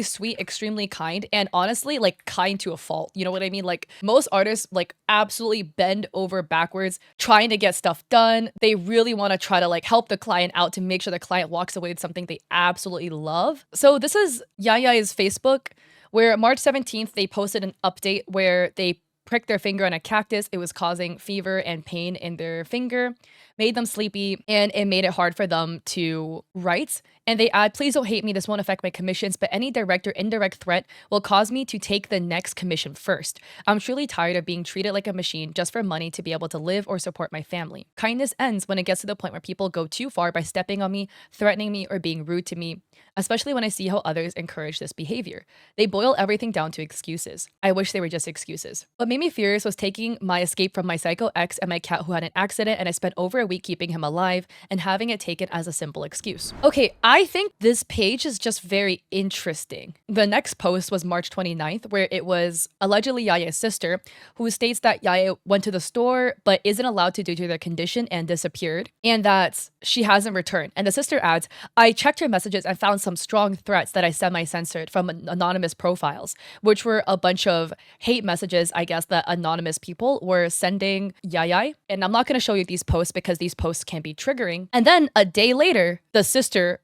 sweet, extremely kind, and honestly, like kind to a fault. You know what I mean? Like most artists like absolutely bend over backwards trying to get stuff done. They really want to try to like help the client out to make sure the client walks away with something they absolutely love. So this is Yaya's Facebook, where March 17th, they posted an update where they pricked their finger on a cactus. It was causing fever and pain in their finger, made them sleepy, and it made it hard for them to write. And they add, please don't hate me, this won't affect my commissions, but any direct or indirect threat will cause me to take the next commission first. I'm truly tired of being treated like a machine just for money to be able to live or support my family. Kindness ends when it gets to the point where people go too far by stepping on me, threatening me, or being rude to me, especially when I see how others encourage this behavior. They boil everything down to excuses. I wish they were just excuses. What made made me furious was taking my escape from my psycho ex and my cat who had an accident, and I spent over a week keeping him alive and having it taken as a simple excuse. Okay, I think this page is just very interesting. The next post was March 29th, where it was allegedly Yaya's sister, who states that Yaya went to the store but isn't allowed to due to their condition and disappeared, and that she hasn't returned. And the sister adds, I checked her messages and found some strong threats that I semi-censored from anonymous profiles, which were a bunch of hate messages, I guess, that anonymous people were sending Yaya. And I'm not going to show you these posts because these posts can be triggering. And then a day later, the sister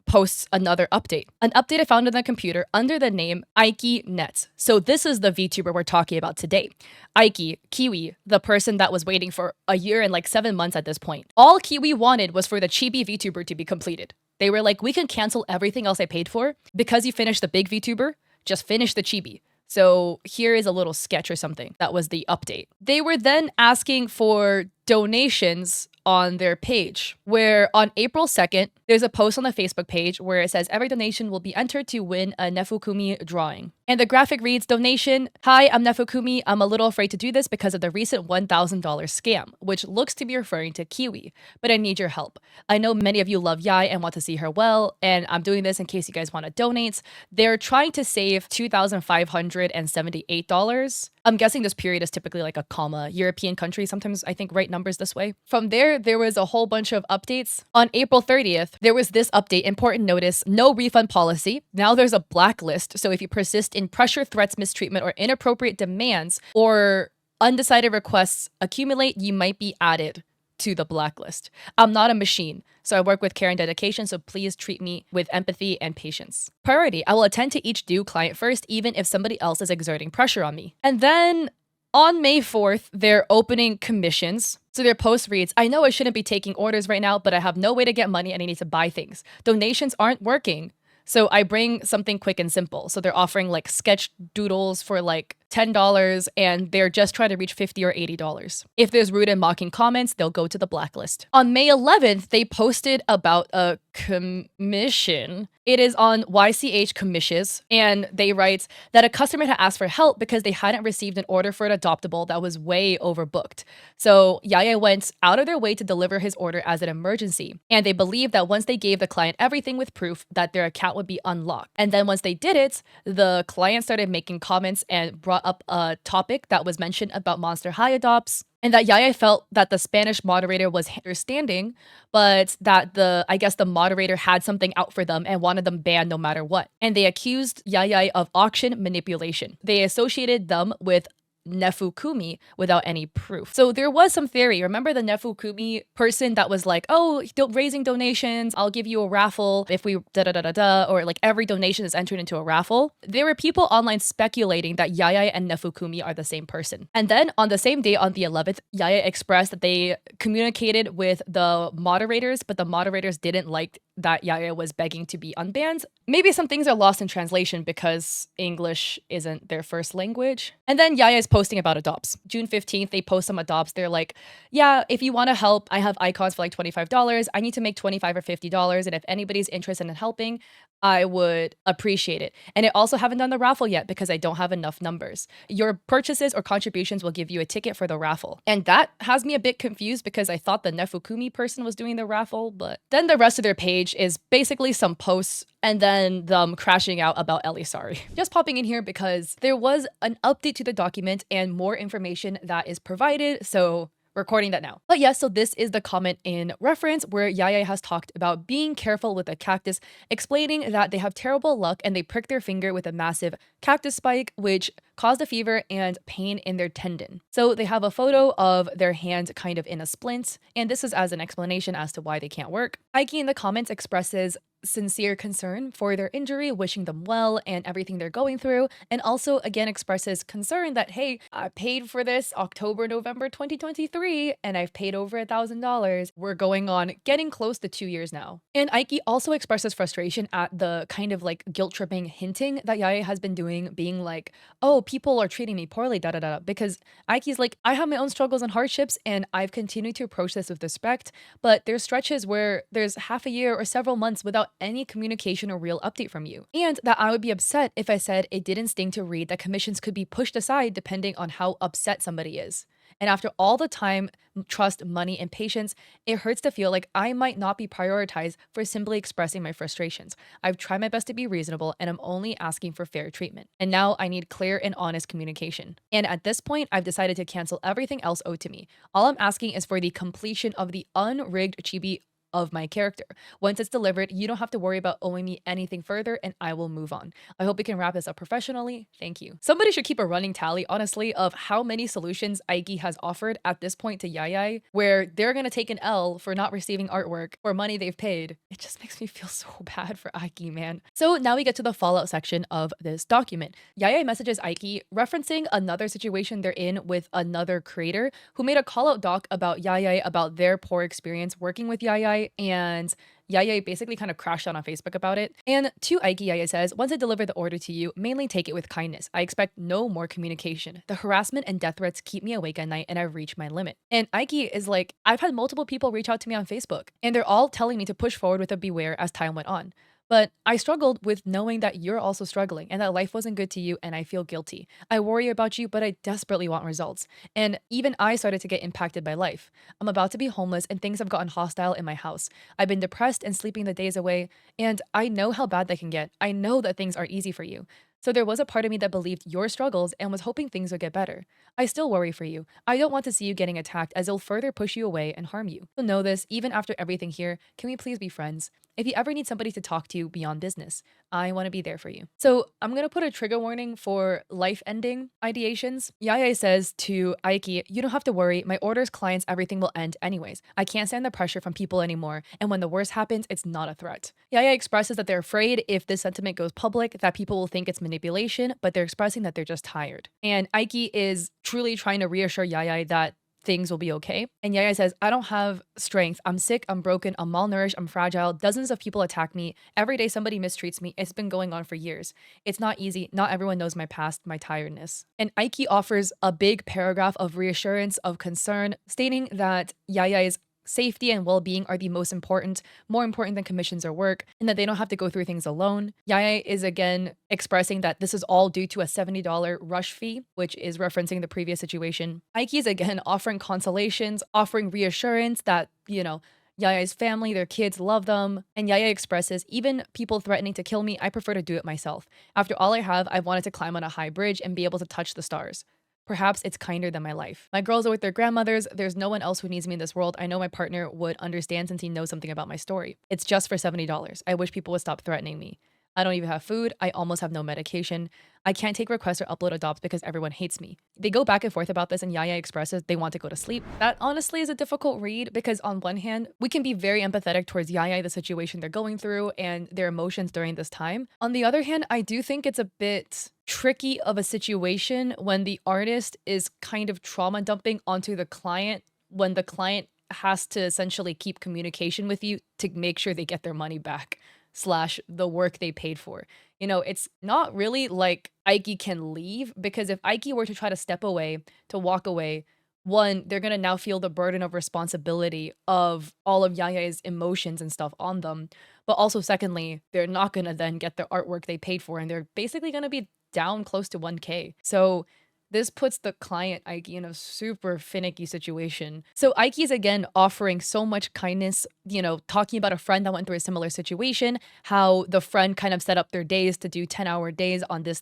posts another update. An update I found on the computer under the name Ike Nets. So this is the VTuber we're talking about today. Ike, Kiwi, the person that was waiting for a year and like 7 months at this point. All Kiwi wanted was for the chibi VTuber to be completed. They were like, we can cancel everything else I paid for because you finished the big VTuber, just finish the chibi. So here is a little sketch or something. That was the update. They were then asking for donations on their page, where on April 2nd, there's a post on the Facebook page where it says every donation will be entered to win a Nefukumi drawing. And the graphic reads, donation, hi, I'm Nefukumi. I'm a little afraid to do this because of the recent $1,000 scam, which looks to be referring to Kiwi, but I need your help. I know many of you love Yai and want to see her well, and I'm doing this in case you guys want to donate. They're trying to save $2,578. I'm guessing this period is typically like a comma. European countries sometimes, I think, write numbers this way. From there was a whole bunch of updates. On April 30th, there was this update, important notice, no refund policy. Now there's a blacklist. So if you persist in pressure, threats, mistreatment, or inappropriate demands, or undecided requests accumulate, you might be added to the blacklist. I'm not a machine, so I work with care and dedication, so please treat me with empathy and patience. Priority, I will attend to each due client first, even if somebody else is exerting pressure on me. And then on May 4th, they're opening commissions. So their post reads, I know I shouldn't be taking orders right now, but I have no way to get money and I need to buy things. Donations aren't working. So I bring something quick and simple. So they're offering like sketch doodles for like $10 and they're just trying to reach $50 or $80. If there's rude and mocking comments, they'll go to the blacklist. On May 11th, they posted about a commission. It is on YCH Commissions, and they write that a customer had asked for help because they hadn't received an order for an adoptable that was way overbooked. So Yaya went out of their way to deliver his order as an emergency, and they believed that once they gave the client everything with proof that their account would be unlocked. And then once they did it, the client started making comments and brought up a topic that was mentioned about Monster High adopts, and that Yaya felt that the Spanish moderator was understanding, but that the moderator had something out for them and wanted them banned no matter what. And they accused Yaya of auction manipulation. They associated them with Nefukumi without any proof. So there was some theory. Remember the Nefukumi person that was like, oh, raising donations, I'll give you a raffle if we da-da-da-da-da, or like every donation is entered into a raffle. There were people online speculating that Yaya and Nefukumi are the same person. And then on the same day, on the 11th, Yaya expressed that they communicated with the moderators, but the moderators didn't like that Yaya was begging to be unbanned. Maybe some things are lost in translation because English isn't their first language. And then Yaya is posting about adopts. June 15th, they post some adopts. They're like, yeah, if you want to help, I have icons for like $25. I need to make $25 or $50. And if anybody's interested in helping, I would appreciate it. And I also haven't done the raffle yet because I don't have enough numbers. Your purchases or contributions will give you a ticket for the raffle. And that has me a bit confused because I thought the Nefukumi person was doing the raffle, but then the rest of their page is basically some posts and then them crashing out about Elisari. Just popping in here because there was an update to the document and more information that is provided, so recording that now. But yes, so this is the comment in reference where Yaya has talked about being careful with a cactus, explaining that they have terrible luck and they pricked their finger with a massive cactus spike, which caused a fever and pain in their tendon. So they have a photo of their hand kind of in a splint, and this is as an explanation as to why they can't work. Ike in the comments expresses sincere concern for their injury, wishing them well and everything they're going through, and also again expresses concern that, hey, I paid for this October, November 2023, and I've paid over $1,000. We're going on getting close to 2 years now. And Ike also expresses frustration at the kind of like guilt-tripping hinting that Yaya has been doing, being like, oh, people are treating me poorly, da-da-da, because Ike's like, I have my own struggles and hardships, and I've continued to approach this with respect, but there's stretches where there's half a year or several months without any communication or real update from you. And that I would be upset if I said it didn't sting to read that commissions could be pushed aside depending on how upset somebody is. And after all the time, trust, money, and patience, it hurts to feel like I might not be prioritized for simply expressing my frustrations. I've tried my best to be reasonable, and I'm only asking for fair treatment. And now I need clear and honest communication. And at this point, I've decided to cancel everything else owed to me. All I'm asking is for the completion of the unrigged chibi of my character. Once it's delivered, you don't have to worry about owing me anything further, and I will move on. I hope we can wrap this up professionally. Thank you. Somebody should keep a running tally, honestly, of how many solutions Aiki has offered at this point to Yayai, where they're gonna take an L for not receiving artwork or money they've paid. It just makes me feel so bad for Aiki, man. So now we get to the fallout section of this document. Yayai messages Aiki referencing another situation they're in with another creator who made a call out doc about Yayai about their poor experience working with Yayai, and Yaya basically kind of crashed out on Facebook about it. And to Aiki, Yaya says, once I deliver the order to you, mainly take it with kindness. I expect no more communication. The harassment and death threats keep me awake at night, and I've reached my limit. And Aiki is like, I've had multiple people reach out to me on Facebook, and they're all telling me to push forward with a beware as time went on. But I struggled with knowing that you're also struggling and that life wasn't good to you, and I feel guilty. I worry about you, but I desperately want results. And even I started to get impacted by life. I'm about to be homeless, and things have gotten hostile in my house. I've been depressed and sleeping the days away, and I know how bad they can get. I know that things aren't easy for you. So there was a part of me that believed your struggles and was hoping things would get better. I still worry for you. I don't want to see you getting attacked, as it'll further push you away and harm you. So know this, even after everything here, can we please be friends? If you ever need somebody to talk to beyond business, I want to be there for you. So I'm going to put a trigger warning for life-ending ideations. Yaya says to Aiki, you don't have to worry. My orders, clients, everything will end anyways. I can't stand the pressure from people anymore. And when the worst happens, it's not a threat. Yaya expresses that they're afraid if this sentiment goes public, that people will think it's manipulation, but they're expressing that they're just tired. And Aiki is truly trying to reassure Yaya that things will be okay. And Yaya says, I don't have strength. I'm sick. I'm broken. I'm malnourished. I'm fragile. Dozens of people attack me. Every day somebody mistreats me. It's been going on for years. It's not easy. Not everyone knows my past, my tiredness. And Aiki offers a big paragraph of reassurance, of concern, stating that Yaya's safety and well-being are the most important, more important than commissions or work, and that they don't have to go through things alone. Yaya is again expressing that this is all due to a $70 rush fee, which is referencing the previous situation. Aiki is again offering consolations, offering reassurance that, Yaya's family, their kids love them. And Yaya expresses, even people threatening to kill me, I prefer to do it myself. After all I have, I've wanted to climb on a high bridge and be able to touch the stars. Perhaps it's kinder than my life. My girls are with their grandmothers. There's no one else who needs me in this world. I know my partner would understand since he knows something about my story. It's just for $70. I wish people would stop threatening me. I don't even have food. I almost have no medication. I can't take requests or upload adopts because everyone hates me. They go back and forth about this, and Yaya expresses they want to go to sleep. That honestly is a difficult read because on one hand, we can be very empathetic towards Yaya, the situation they're going through and their emotions during this time. On the other hand, I do think it's a bit tricky of a situation when the artist is kind of trauma dumping onto the client when the client has to essentially keep communication with you to make sure they get their money back / the work they paid for. It's not really like Aiki can leave, because if Aiki were to try to step away, to walk away, one, they're going to now feel the burden of responsibility of all of Yaya's emotions and stuff on them. But also, secondly, they're not going to then get the artwork they paid for, and they're basically going to be down close to 1K. So this puts the client, Aiki, in a super finicky situation. So Aiki's again offering so much kindness, talking about a friend that went through a similar situation, how the friend kind of set up their days to do 10-hour days on this,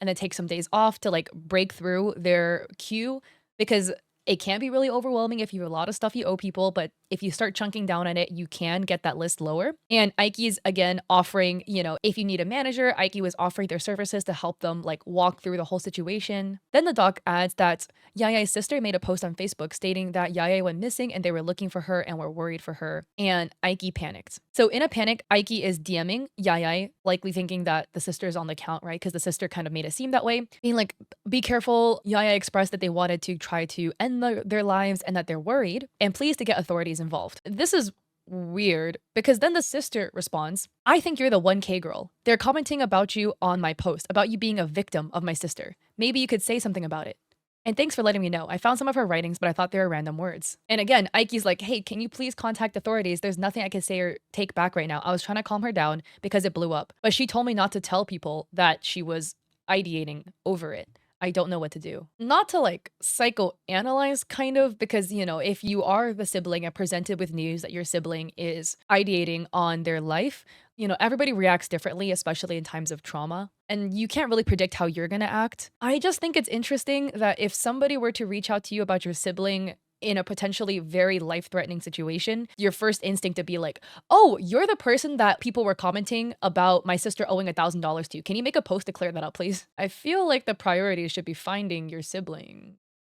and then take some days off to break through their queue, because it can be really overwhelming if you have a lot of stuff you owe people, but if you start chunking down on it, you can get that list lower. And Aiki's again offering, if you need a manager, Aiki was offering their services to help them walk through the whole situation. Then the doc adds that Yaya's sister made a post on Facebook stating that Yaya went missing and they were looking for her and were worried for her. And Aiki panicked. So in a panic, Aiki is DMing Yaya, likely thinking that the sister is on the count, right? Because the sister kind of made it seem that way. Being like, be careful. Yaya expressed that they wanted to try to end their lives and that they're worried and pleased to get authorities involved. This is weird because then the sister responds, I think you're the 1K girl. They're commenting about you on my post, about you being a victim of my sister. Maybe you could say something about it. And thanks for letting me know. I found some of her writings, but I thought they were random words. And again, Ike's like, hey, can you please contact authorities? There's nothing I can say or take back right now. I was trying to calm her down because it blew up. But she told me not to tell people that she was ideating over it. I don't know what to do. Not to like psychoanalyze, kind of, because, if you are the sibling and presented with news that your sibling is ideating on their life, everybody reacts differently, especially in times of trauma. And you can't really predict how you're going to act. I just think it's interesting that if somebody were to reach out to you about your sibling in a potentially very life-threatening situation, your first instinct to be like, oh, you're the person that people were commenting about my sister owing $1,000 to. Can you make a post to clear that up, please? I feel like the priority should be finding your sibling.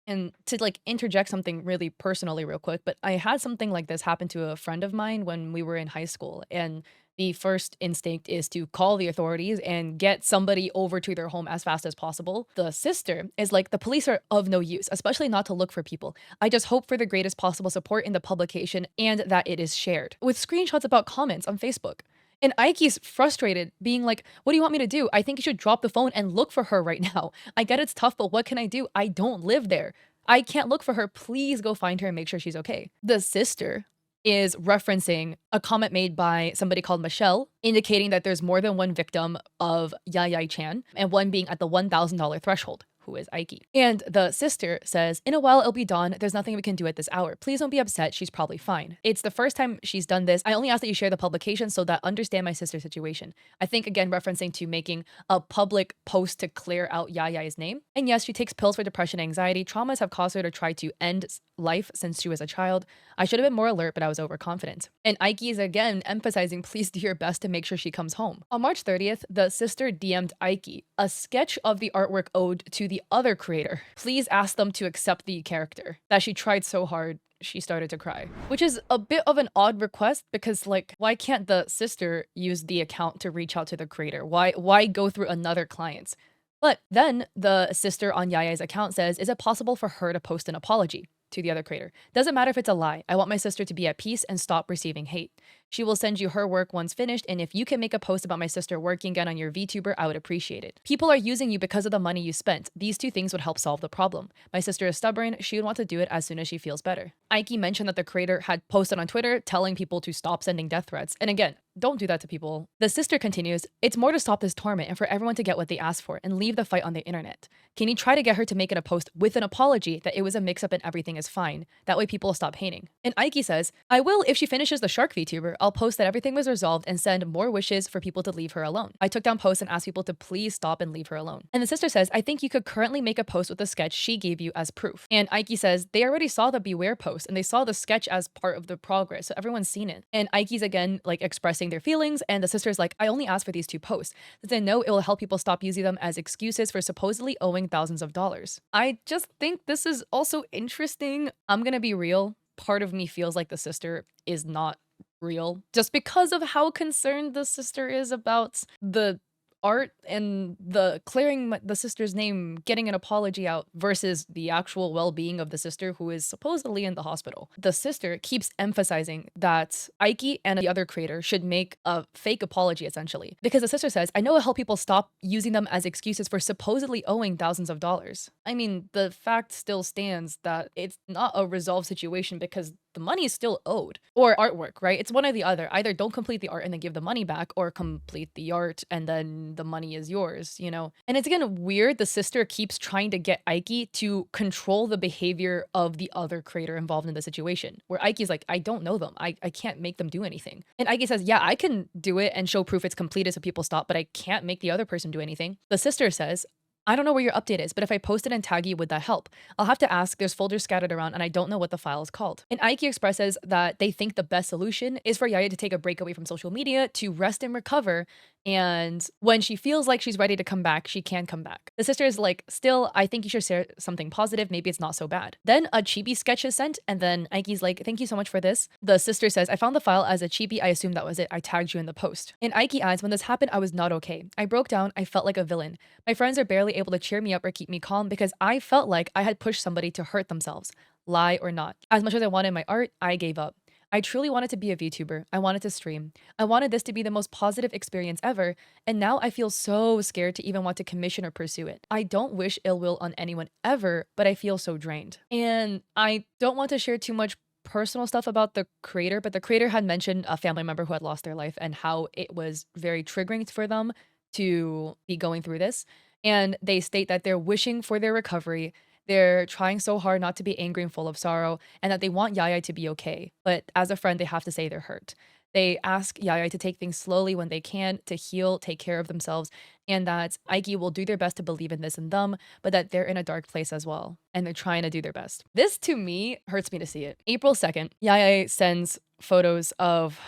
And to like interject something really personally real quick, but I had something like this happen to a friend of mine when we were in high school. And the first instinct is to call the authorities and get somebody over to their home as fast as possible. The sister is like, the police are of no use, especially not to look for people. I just hope for the greatest possible support in the publication and that it is shared, with screenshots about comments on Facebook. And Ike's frustrated, being like, what do you want me to do? I think you should drop the phone and look for her right now. I get it's tough, but what can I do? I don't live there. I can't look for her. Please go find her and make sure she's okay. The sister is referencing a comment made by somebody called Michelle, indicating that there's more than one victim of Yaya Chan, and one being at the $1,000 threshold, who is Ike. And the sister says, in a while it'll be dawn. There's nothing we can do at this hour. Please don't be upset. She's probably fine. It's the first time she's done this. I only ask that you share the publication so that I understand my sister's situation. I think, again, referencing to making a public post to clear out Yaya's name. And yes, she takes pills for depression and anxiety. Traumas have caused her to try to end life since she was a child. I should have been more alert, but I was overconfident. And Ike is again emphasizing, please do your best to make sure she comes home. On March 30th, the sister DM'd Ike a sketch of the artwork owed to the other creator. Please ask them to accept the character. That she tried so hard, she started to cry. Which is a bit of an odd request because, like, why can't the sister use the account to reach out to the creator? Why go through another client's? But then the sister on Yaya's account says, is it possible for her to post an apology to the other creator? Doesn't matter if it's a lie. I want my sister to be at peace and stop receiving hate. She will send you her work once finished, and if you can make a post about my sister working again on your VTuber, I would appreciate it. People are using you because of the money you spent. These two things would help solve the problem. My sister is stubborn. She would want to do it as soon as she feels better. Ike mentioned that the creator had posted on Twitter telling people to stop sending death threats. And again, don't do that to people. The sister continues, it's more to stop this torment and for everyone to get what they asked for and leave the fight on the internet. Can you try to get her to make it a post with an apology that it was a mix-up and everything is fine? That way people will stop hating. And Ike says, I will if she finishes the shark VTuber. I'll post that everything was resolved and send more wishes for people to leave her alone. I took down posts and asked people to please stop and leave her alone. And the sister says, I think you could currently make a post with the sketch she gave you as proof. And Ike says, they already saw the Beware post and they saw the sketch as part of the progress. So everyone's seen it. And Ike's again, like expressing their feelings. And the sister's like, I only asked for these two posts. Since I know it will help people stop using them as excuses for supposedly owing thousands of dollars. I just think this is also interesting. I'm gonna be real. Part of me feels like the sister is not real just because of how concerned the sister is about the art and the clearing the sister's name, getting an apology out versus the actual well-being of the sister who is supposedly in the hospital. The sister keeps emphasizing that Ike and the other creator should make a fake apology essentially because the sister says, I know it'll help people stop using them as excuses for supposedly owing thousands of dollars. I mean, the fact still stands that it's not a resolved situation because the money is still owed. Or artwork, right? It's one or the other. Either don't complete the art and then give the money back, or complete the art and then the money is yours, you know? And it's again weird, the sister keeps trying to get Ike to control the behavior of the other creator involved in the situation. Where Ike's like, I don't know them. I can't make them do anything. And Ike says, yeah, I can do it and show proof it's completed so people stop, but I can't make the other person do anything. The sister says, I don't know where your update is, but if I post it and tag you, would that help? I'll have to ask. There's folders scattered around and I don't know what the file is called. And Ike expresses that they think the best solution is for Yaya to take a break away from social media to rest and recover. And when she feels like she's ready to come back, she can come back. The sister is like, still, I think you should share something positive. Maybe it's not so bad. Then a chibi sketch is sent. And then Ike's like, thank you so much for this. The sister says, I found the file as a chibi. I assumed that was it. I tagged you in the post. And Ike adds, when this happened, I was not okay. I broke down. I felt like a villain. My friends are barely able to cheer me up or keep me calm because I felt like I had pushed somebody to hurt themselves. Lie or not. As much as I wanted my art, I gave up. I truly wanted to be a VTuber. I wanted to stream. I wanted this to be the most positive experience ever, and now I feel so scared to even want to commission or pursue it. I don't wish ill will on anyone ever, but I feel so drained. And I don't want to share too much personal stuff about the creator, but the creator had mentioned a family member who had lost their life and how it was very triggering for them to be going through this. And they state that they're wishing for their recovery. They're trying so hard not to be angry and full of sorrow, and that they want Yaya to be okay. But as a friend, they have to say they're hurt. They ask Yaya to take things slowly when they can, to heal, take care of themselves, and that Aiki will do their best to believe in this and them, but that they're in a dark place as well, and they're trying to do their best. This, to me, hurts me to see it. April 2nd, Yaya sends photos of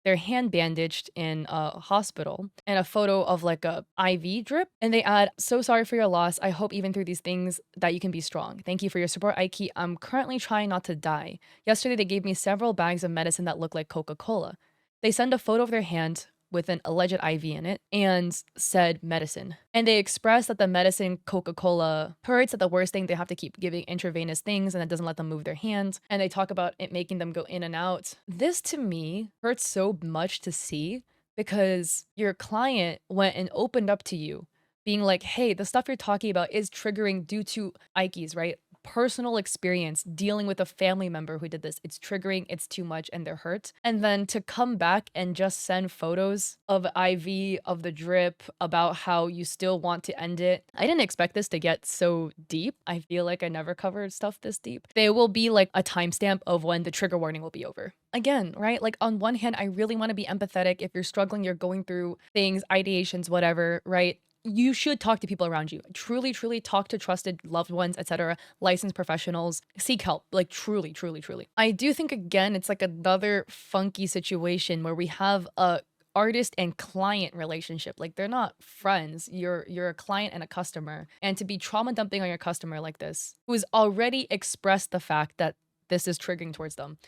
their hand bandaged in a hospital and a photo of like a IV drip. And they add, "So sorry for your loss. I hope even through these things that you can be strong. Thank you for your support, Aiki. I'm currently trying not to die. Yesterday, they gave me several bags of medicine that look like Coca-Cola." They send a photo of their hand with an alleged IV in it and said medicine. And they express that the medicine Coca-Cola hurts, that the worst thing they have to keep giving intravenous things and it doesn't let them move their hands. And they talk about it making them go in and out. This to me hurts so much to see because your client went and opened up to you being like, hey, the stuff you're talking about is triggering due to Ikes, right? Personal experience dealing with a family member who did this. It's triggering, it's too much, and they're hurt. And then to come back and just send photos of IV, of the drip, about how you still want to end it. I didn't expect this to get so deep. I feel like I never covered stuff this deep. There will be like a timestamp of when the trigger warning will be over. Again, right? Like on one hand, I really want to be empathetic. If you're struggling, you're going through things, ideations, whatever, right? You should talk to people around you. Truly, truly talk to trusted loved ones, etc., licensed professionals. Seek help, like truly, truly, truly. I do think, again, it's like another funky situation where we have a artist and client relationship. Like they're not friends. You're a client and a customer. And to be trauma dumping on your customer like this, who's already expressed the fact that this is triggering towards them.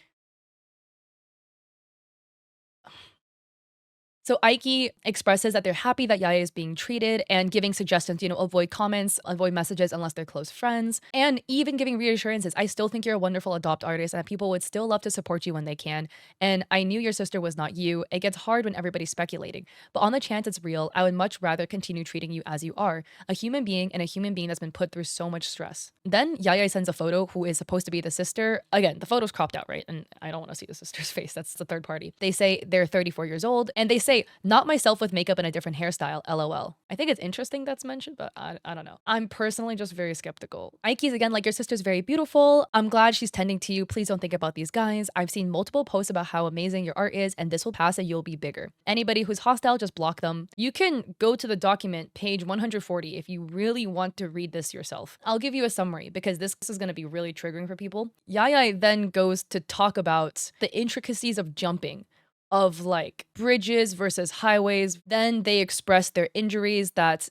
So Aiki expresses that they're happy that Yaya is being treated and giving suggestions, avoid comments, avoid messages unless they're close friends, and even giving reassurances. I still think you're a wonderful adopt artist and that people would still love to support you when they can. And I knew your sister was not you. It gets hard when everybody's speculating, but on the chance it's real, I would much rather continue treating you as you are, a human being and a human being that's been put through so much stress. Then Yaya sends a photo who is supposed to be the sister. Again, the photo's cropped out, right? And I don't want to see the sister's face. That's the third party. They say they're 34 years old and they say, "Not myself with makeup and a different hairstyle, lol." I think it's interesting that's mentioned, but I don't know. I'm personally just very skeptical. Aiki's again, like, your sister's very beautiful. I'm glad she's tending to you. Please don't think about these guys. I've seen multiple posts about how amazing your art is, and this will pass and you'll be bigger. Anybody who's hostile, just block them. You can go to the document, page 140, if you really want to read this yourself. I'll give you a summary because this is going to be really triggering for people. Yaya then goes to talk about the intricacies of jumping, of like bridges versus highways. Then they express their injuries that,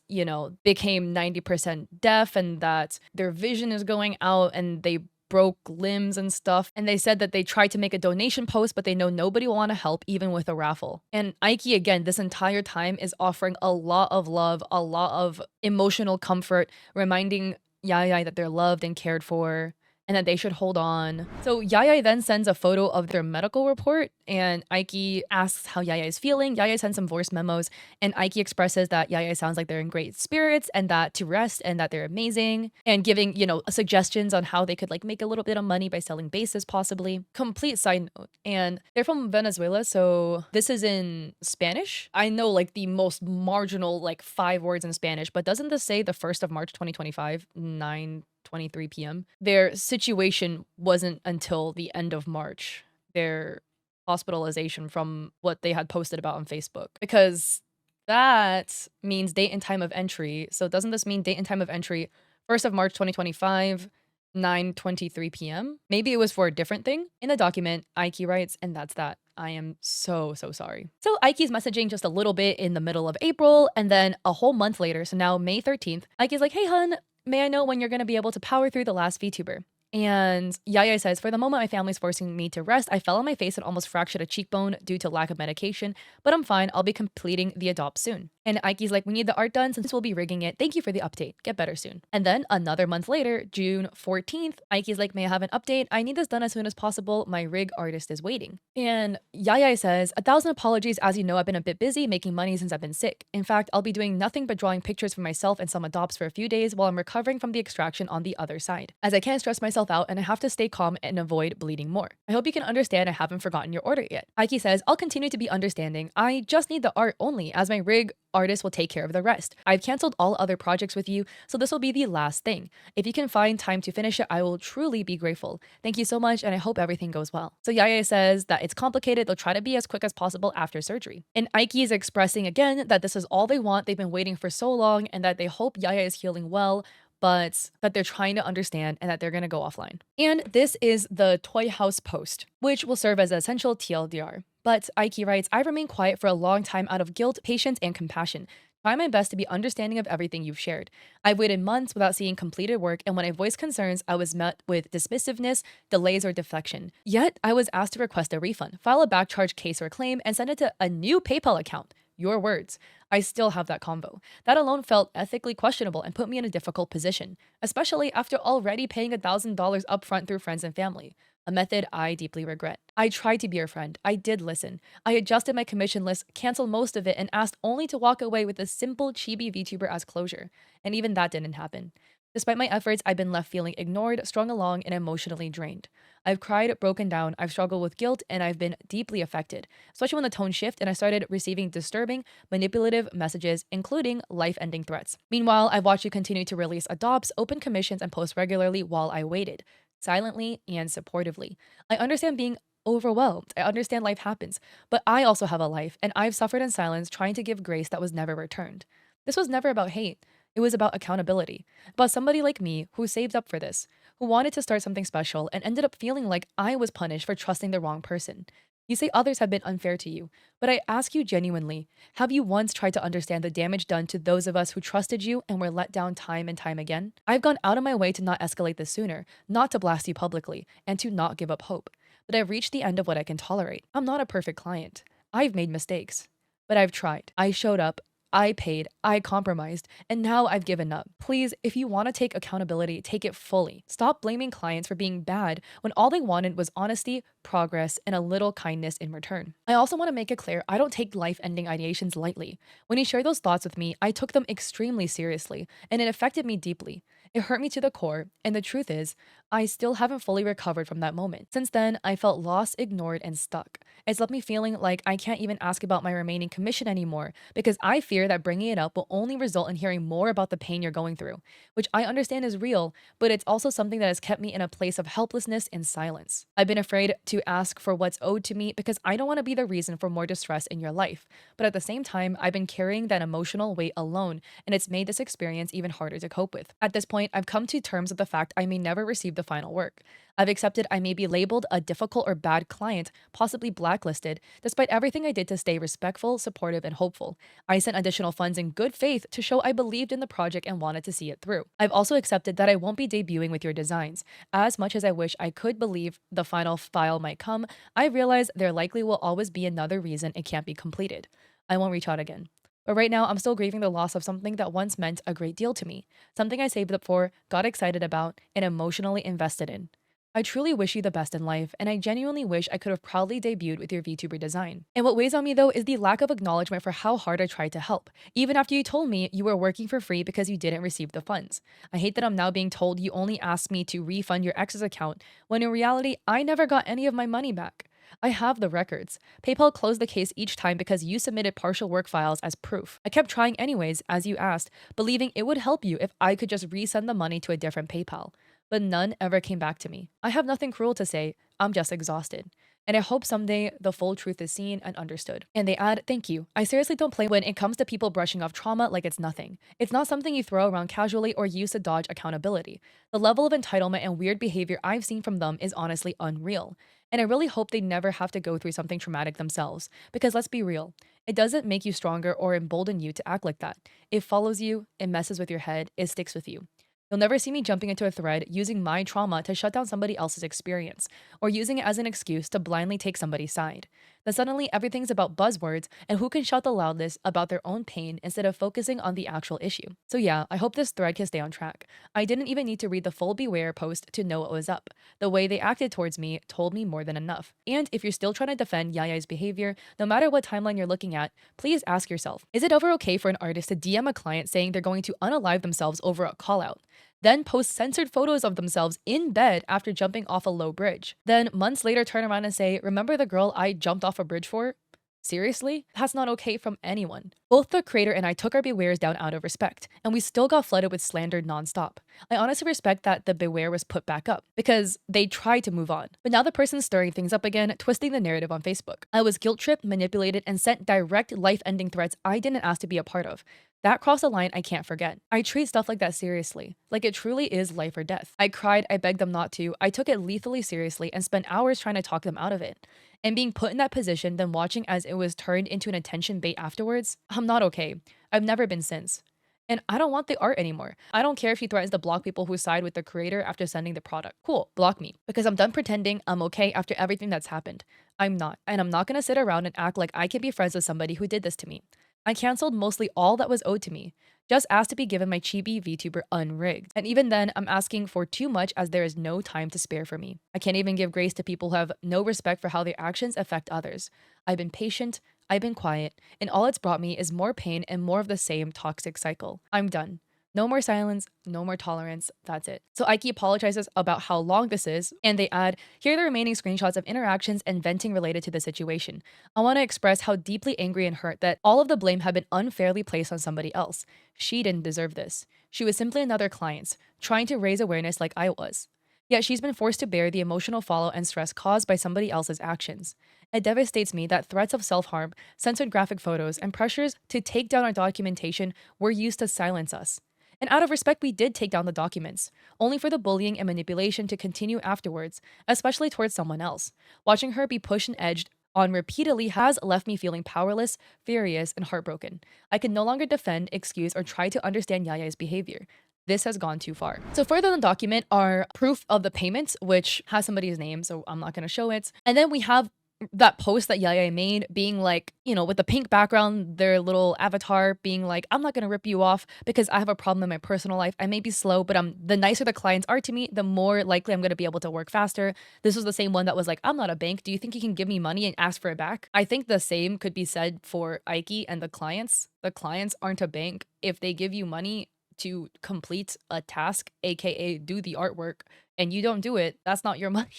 became 90% deaf and that their vision is going out and they broke limbs and stuff. And they said that they tried to make a donation post, but they know nobody will want to help even with a raffle. And Aiki, again, this entire time is offering a lot of love, a lot of emotional comfort, reminding Yaya that they're loved and cared for, and that they should hold on. So Yaya then sends a photo of their medical report, and Aiki asks how Yaya is feeling. Yaya sends some voice memos, and Aiki expresses that Yaya sounds like they're in great spirits and that to rest and that they're amazing, and giving, suggestions on how they could like make a little bit of money by selling bases possibly. Complete side note. And they're from Venezuela, so this is in Spanish. I know like the most marginal like 5 words in Spanish, but doesn't this say the 1st of March 2025, 9:23 p.m.? Their situation wasn't until the end of March, their hospitalization, from what they had posted about on Facebook, because that means date and time of entry. So doesn't this mean date and time of entry 1st of March 2025, 9:23 p.m.? Maybe it was for a different thing. In the document, Aiki writes, and that's that. I am so sorry. So Aiki's messaging just a little bit in the middle of April, and then a whole month later, so now May 13th, Aiki's like, "Hey hun, may I know when you're going to be able to power through the last VTuber?" And Yaya says, for the moment my family's forcing me to rest, I fell on my face and almost fractured a cheekbone due to lack of medication, but I'm fine. I'll be completing the adopt soon. And Ike's like, we need the art done since we'll be rigging it. Thank you for the update. Get better soon. And then another month later, June 14th, Ike's like, may I have an update? I need this done as soon as possible. My rig artist is waiting. And Yaya says, 1,000 apologies. As you know, I've been a bit busy making money since I've been sick. In fact, I'll be doing nothing but drawing pictures for myself and some adopts for a few days while I'm recovering from the extraction on the other side, as I can't stress myself out and I have to stay calm and avoid bleeding more. I hope you can understand I haven't forgotten your order yet. Ike says, I'll continue to be understanding. I just need the art only, as my rig artist will take care of the rest. I've canceled all other projects with you, so this will be the last thing. If you can find time to finish it, I will truly be grateful. Thank you so much, and I hope everything goes well. So Yaya says that it's complicated. They'll try to be as quick as possible after surgery. And Ike is expressing again that this is all they want. They've been waiting for so long, and that they hope Yaya is healing well, but that they're trying to understand and that they're going to go offline. And this is the Toy House post, which will serve as essential TLDR. But Ike writes, I remain quiet for a long time out of guilt, patience, and compassion. Try my best to be understanding of everything you've shared. I've waited months without seeing completed work, and when I voiced concerns, I was met with dismissiveness, delays, or deflection. Yet, I was asked to request a refund, file a backcharge case or claim, and send it to a new PayPal account. Your words. I still have that convo. That alone felt ethically questionable and put me in a difficult position, especially after already paying $1,000 upfront through friends and family. A method I deeply regret. I tried to be your friend. I did listen. I adjusted my commission list, canceled most of it, and asked only to walk away with a simple chibi VTuber as closure. And even that didn't happen. Despite my efforts, I've been left feeling ignored, strung along, and emotionally drained. I've cried, broken down, I've struggled with guilt, and I've been deeply affected, especially when the tone shifted and I started receiving disturbing, manipulative messages, including life-ending threats. Meanwhile, I've watched you continue to release adopts, open commissions, and post regularly while I waited, silently and supportively. I understand being overwhelmed. I understand life happens, but I also have a life, and I've suffered in silence trying to give grace that was never returned. This was never about hate. It was about accountability, about somebody like me who saved up for this, who wanted to start something special and ended up feeling like I was punished for trusting the wrong person. You say others have been unfair to you, but I ask you genuinely, have you once tried to understand the damage done to those of us who trusted you and were let down time and time again? I've gone out of my way to not escalate this sooner, not to blast you publicly, and to not give up hope. But I've reached the end of what I can tolerate. I'm not a perfect client. I've made mistakes. But I've tried. I showed up. I paid, I compromised, and now I've given up. Please, if you want to take accountability, take it fully. Stop blaming clients for being bad when all they wanted was honesty, progress, and a little kindness in return. I also want to make it clear I don't take life-ending ideations lightly. When you share those thoughts with me, I took them extremely seriously, and it affected me deeply. It hurt me to the core, and the truth is, I still haven't fully recovered from that moment. Since then, I felt lost, ignored, and stuck. It's left me feeling like I can't even ask about my remaining commission anymore because I fear that bringing it up will only result in hearing more about the pain you're going through, which I understand is real, but it's also something that has kept me in a place of helplessness and silence. I've been afraid to ask for what's owed to me because I don't want to be the reason for more distress in your life. But at the same time, I've been carrying that emotional weight alone, and it's made this experience even harder to cope with. At this point, I've come to terms with the fact I may never receive the final work. I've accepted I may be labeled a difficult or bad client, possibly blacklisted, despite everything I did to stay respectful, supportive, and hopeful. I sent additional funds in good faith to show I believed in the project and wanted to see it through. I've also accepted that I won't be debuting with your designs. As much as I wish I could believe the final file might come, I realize there likely will always be another reason it can't be completed. I won't reach out again. But right now, I'm still grieving the loss of something that once meant a great deal to me, something I saved up for, got excited about, and emotionally invested in. I truly wish you the best in life, and I genuinely wish I could have proudly debuted with your VTuber design. And what weighs on me though is the lack of acknowledgement for how hard I tried to help, even after you told me you were working for free because you didn't receive the funds. I hate that I'm now being told you only asked me to refund your ex's account, when in reality, I never got any of my money back. I have the records. PayPal closed the case each time because you submitted partial work files as proof. I kept trying anyways, as you asked, believing it would help you if I could just resend the money to a different PayPal. But none ever came back to me. I have nothing cruel to say, I'm just exhausted. And I hope someday the full truth is seen and understood. And they add, thank you. I seriously don't play when it comes to people brushing off trauma like it's nothing. It's not something you throw around casually or use to dodge accountability. The level of entitlement and weird behavior I've seen from them is honestly unreal. And I really hope they never have to go through something traumatic themselves. Because let's be real, it doesn't make you stronger or embolden you to act like that. It follows you, it messes with your head, it sticks with you. You'll never see me jumping into a thread using my trauma to shut down somebody else's experience, or using it as an excuse to blindly take somebody's side. Then suddenly everything's about buzzwords and who can shout the loudest about their own pain instead of focusing on the actual issue. So yeah, I hope this thread can stay on track. I didn't even need to read the full Beware post to know what was up. The way they acted towards me told me more than enough. And if you're still trying to defend Yaya's behavior, no matter what timeline you're looking at, please ask yourself, is it ever okay for an artist to DM a client saying they're going to unalive themselves over a call out? Then post censored photos of themselves in bed after jumping off a low bridge. Then months later turn around and say, remember the girl I jumped off a bridge for? Seriously? That's not okay from anyone. Both the creator and I took our Bewares down out of respect, and we still got flooded with slander nonstop. I honestly respect that the Beware was put back up, because they tried to move on. But now the person's stirring things up again, twisting the narrative on Facebook. I was guilt-tripped, manipulated, and sent direct life-ending threats I didn't ask to be a part of. That crossed a line I can't forget. I treat stuff like that seriously, like it truly is life or death. I cried, I begged them not to, I took it lethally seriously and spent hours trying to talk them out of it. And being put in that position, then watching as it was turned into an attention bait afterwards, I'm not okay. I've never been since. And I don't want the art anymore. I don't care if she threatens to block people who side with the creator after sending the product. Cool, block me. Because I'm done pretending I'm okay after everything that's happened. I'm not. And I'm not gonna sit around and act like I can be friends with somebody who did this to me. I canceled mostly all that was owed to me. Just asked to be given my chibi VTuber unrigged. And even then, I'm asking for too much as there is no time to spare for me. I can't even give grace to people who have no respect for how their actions affect others. I've been patient, I've been quiet, and all it's brought me is more pain and more of the same toxic cycle. I'm done. No more silence, no more tolerance, that's it. So Ike apologizes about how long this is, and they add, here are the remaining screenshots of interactions and venting related to the situation. I want to express how deeply angry and hurt that all of the blame had been unfairly placed on somebody else. She didn't deserve this. She was simply another client, trying to raise awareness like I was. Yet she's been forced to bear the emotional fallout and stress caused by somebody else's actions. It devastates me that threats of self-harm, censored graphic photos, and pressures to take down our documentation were used to silence us. And out of respect, we did take down the documents, only for the bullying and manipulation to continue afterwards, especially towards someone else. Watching her be pushed and edged on repeatedly has left me feeling powerless, furious, and heartbroken. I can no longer defend, excuse, or try to understand Yaya's behavior. This has gone too far. So further in the document are proof of the payments, which has somebody's name, so I'm not going to show it. And then we have that post that Yaya made being like, with the pink background, their little avatar being like, I'm not going to rip you off because I have a problem in my personal life. I may be slow, but the nicer the clients are to me, the more likely I'm going to be able to work faster. This was the same one that was like, I'm not a bank. Do you think you can give me money and ask for it back? I think the same could be said for Ike and the clients. The clients aren't a bank. If they give you money to complete a task, aka do the artwork, and you don't do it, that's not your money.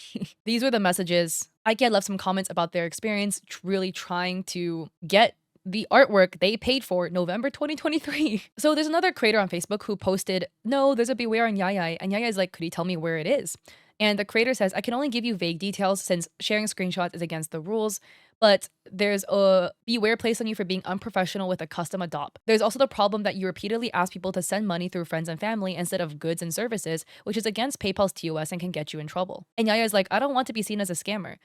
These were the messages. Ike had left some comments about their experience really trying to get the artwork they paid for November 2023. So there's another creator on Facebook who posted, no, there's a Beware on Yaya, and Yaya is like, could you tell me where it is? And the creator says, I can only give you vague details since sharing screenshots is against the rules, but there's a beware placed on you for being unprofessional with a custom adopt. There's also the problem that you repeatedly ask people to send money through friends and family instead of goods and services, which is against PayPal's TOS and can get you in trouble. And Yaya's like, I don't want to be seen as a scammer.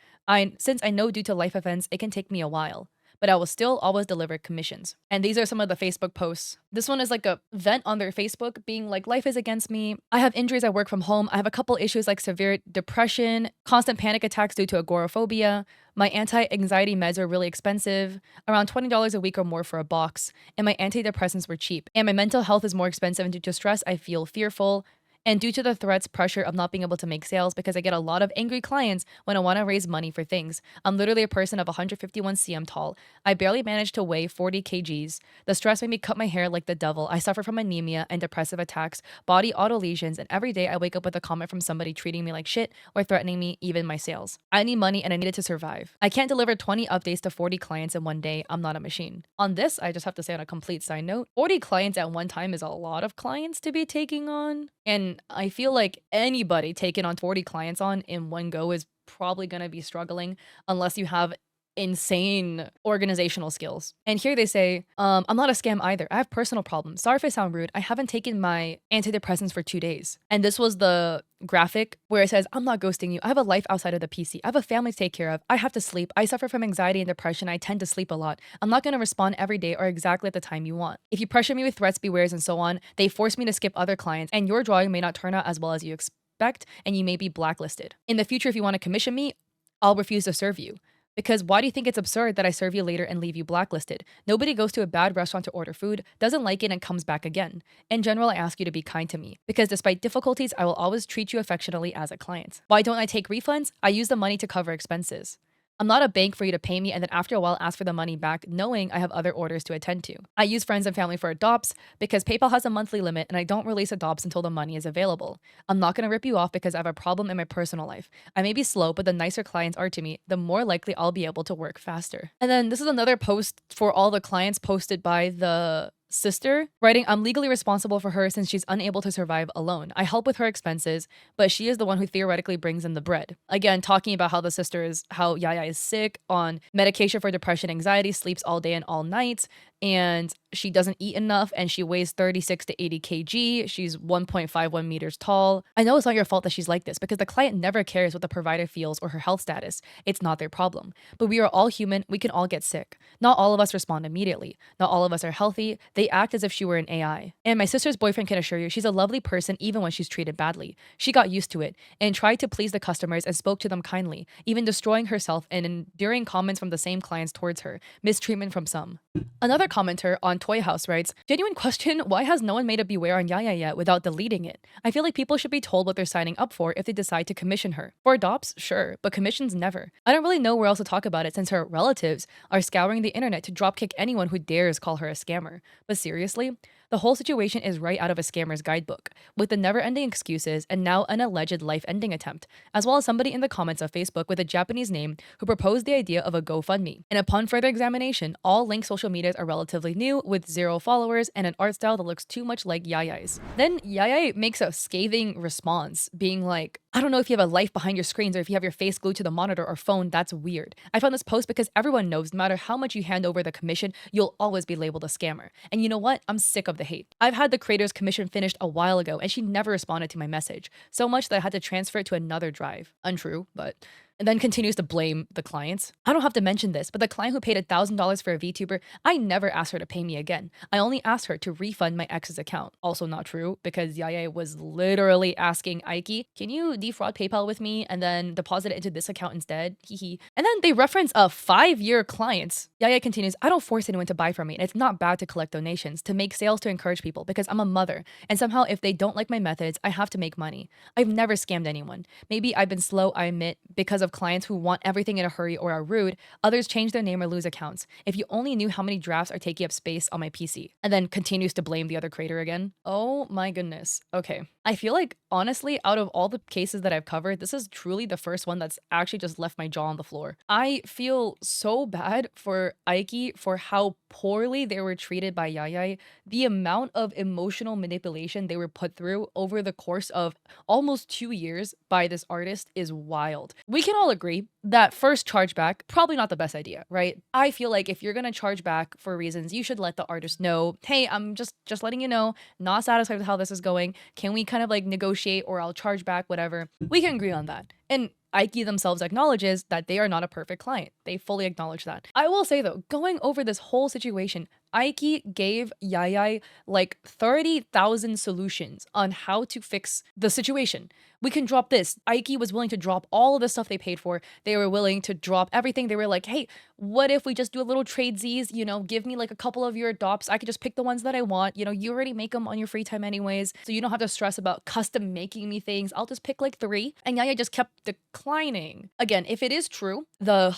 Since I know due to life events, it can take me a while, but I will still always deliver commissions. And these are some of the Facebook posts. This one is like a vent on their Facebook being like, life is against me. I have injuries. I work from home. I have a couple issues like severe depression, constant panic attacks due to agoraphobia. My anti-anxiety meds are really expensive, around $20 a week or more for a box. And my antidepressants were cheap. And my mental health is more expensive, and due to stress, I feel fearful. And due to the threats, pressure of not being able to make sales because I get a lot of angry clients when I want to raise money for things. I'm literally a person of 151 cm tall. I barely managed to weigh 40 kgs. The stress made me cut my hair like the devil. I suffer from anemia and depressive attacks, body auto lesions, and every day I wake up with a comment from somebody treating me like shit or threatening me, even my sales. I need money and I need it to survive. I can't deliver 20 updates to 40 clients in one day. I'm not a machine. On this, I just have to say on a complete side note, 40 clients at one time is a lot of clients to be taking on. And I feel like anybody taking on 40 clients on in one go is probably going to be struggling unless you have insane organizational skills. And here they say, I'm not a scam either. I have personal problems. Sorry if I sound rude. I haven't taken my antidepressants for 2 days. And this was the graphic where it says, I'm not ghosting you. I have a life outside of the PC. I have a family to take care of. I have to sleep. I suffer from anxiety and depression. I tend to sleep a lot. I'm not going to respond every day or exactly at the time you want. If you pressure me with threats, bewares, and so on, they force me to skip other clients, and your drawing may not turn out as well as you expect, and you may be blacklisted. In the future, if you want to commission me, I'll refuse to serve you. Because why do you think it's absurd that I serve you later and leave you blacklisted? Nobody goes to a bad restaurant to order food, doesn't like it, and comes back again. In general, I ask you to be kind to me. Because despite difficulties, I will always treat you affectionately as a client. Why don't I take refunds? I use the money to cover expenses. I'm not a bank for you to pay me and then after a while ask for the money back, knowing I have other orders to attend to. I use friends and family for adopts because PayPal has a monthly limit and I don't release adopts until the money is available. I'm not going to rip you off because I have a problem in my personal life. I may be slow, but the nicer clients are to me, the more likely I'll be able to work faster. And then this is another post for all the clients posted by the sister, writing, I'm legally responsible for her since she's unable to survive alone. I help with her expenses, but she is the one who theoretically brings in the bread. Again, talking about how the sister is, how Yaya is sick, on medication for depression, anxiety, sleeps all day and all night, and she doesn't eat enough, and she weighs 36 to 80 kg. She's 1.51 meters tall. I know it's not your fault that she's like this because the client never cares what the provider feels or her health status. It's not their problem. But we are all human. We can all get sick. Not all of us respond immediately. Not all of us are healthy. They act as if she were an AI. And my sister's boyfriend can assure you she's a lovely person even when she's treated badly. She got used to it and tried to please the customers and spoke to them kindly, even destroying herself and enduring comments from the same clients towards her, mistreatment from some. Another commenter on Toy House writes, genuine question, why has no one made a beware on Yaya yet without deleting it? I feel like people should be told what they're signing up for if they decide to commission her. For adopts, sure, but commissions never. I don't really know where else to talk about it since her relatives are scouring the internet to dropkick anyone who dares call her a scammer. But seriously? The whole situation is right out of a scammer's guidebook, with the never-ending excuses and now an alleged life-ending attempt, as well as somebody in the comments of Facebook with a Japanese name who proposed the idea of a GoFundMe. And upon further examination, all linked social medias are relatively new, with 0 followers and an art style that looks too much like Yaya's. Then Yaya makes a scathing response, being like, I don't know if you have a life behind your screens or if you have your face glued to the monitor or phone, that's weird. I found this post because everyone knows no matter how much you hand over the commission, you'll always be labeled a scammer. And you know what? I'm sick of the hate. I've had the creator's commission finished a while ago and she never responded to my message, so much that I had to transfer it to another drive. Untrue, but... And then continues to blame the clients. I don't have to mention this, but the client who paid $1,000 for a VTuber, I never asked her to pay me again. I only asked her to refund my ex's account. Also not true, because Yaya was literally asking Ike, can you defraud PayPal with me and then deposit it into this account instead? Hee. And then they reference a 5-year client. Yaya continues, I don't force anyone to buy from me, and it's not bad to collect donations, to make sales to encourage people, because I'm a mother, and somehow if they don't like my methods, I have to make money. I've never scammed anyone. Maybe I've been slow, I admit, because of clients who want everything in a hurry or are rude. Others change their name or lose accounts. If you only knew how many drafts are taking up space on my PC. And then continues to blame the other creator again. Oh my goodness. Okay. I feel like, honestly, out of all the cases that I've covered, this is truly the first one that's actually just left my jaw on the floor. I feel so bad for Ike for how poorly they were treated by Yaya. The amount of emotional manipulation they were put through over the course of almost 2 years by this artist is wild. We can all agree that first chargeback, probably not the best idea, right? I feel like if you're gonna charge back for reasons, you should let the artist know, hey, I'm just letting you know, not satisfied with how this is going. Can we kind of like negotiate, or I'll charge back, whatever. We can agree on that. And Ike themselves acknowledges that they are not a perfect client. They fully acknowledge that. I will say though, going over this whole situation, Ike gave Yaya like 30,000 solutions on how to fix the situation. We can drop this. Ike was willing to drop all of the stuff they paid for. They were willing to drop everything. They were like, hey, what if we just do a little tradesies? You know, give me like a couple of your adopts. I could just pick the ones that I want. You know, you already make them on your free time anyways, so you don't have to stress about custom making me things. I'll just pick like 3. And Yaya just kept declining. Again, if it is true, the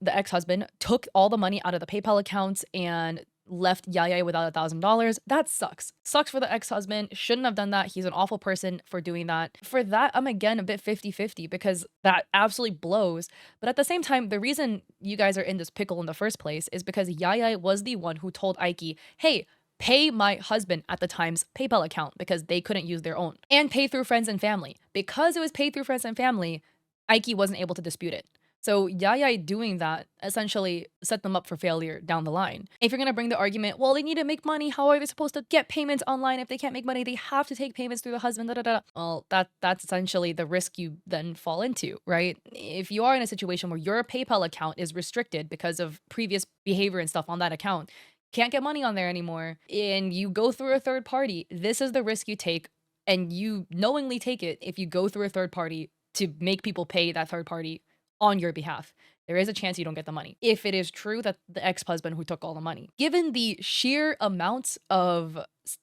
ex-husband, took all the money out of the PayPal accounts and left Yaya without $1,000. That sucks. Sucks for the ex-husband. Shouldn't have done that. He's an awful person for doing that. For that, I'm again a bit 50-50 because that absolutely blows. But at the same time, the reason you guys are in this pickle in the first place is because Yaya was the one who told Ike, hey, pay my husband at the time's PayPal account because they couldn't use their own, and pay through friends and family. Because it was paid through friends and family, Ike wasn't able to dispute it. So Yaya doing that essentially set them up for failure down the line. If you're gonna bring the argument, well, they need to make money. How are they supposed to get payments online if they can't make money? They have to take payments through the husband. Da, da, da. Well, that's essentially the risk you then fall into, right? If you are in a situation where your PayPal account is restricted because of previous behavior and stuff on that account, can't get money on there anymore, and you go through a third party, this is the risk you take, and you knowingly take it if you go through a third party to make people pay that third party on your behalf. There is a chance you don't get the money if it is true that the ex-husband who took all the money. Given the sheer amounts of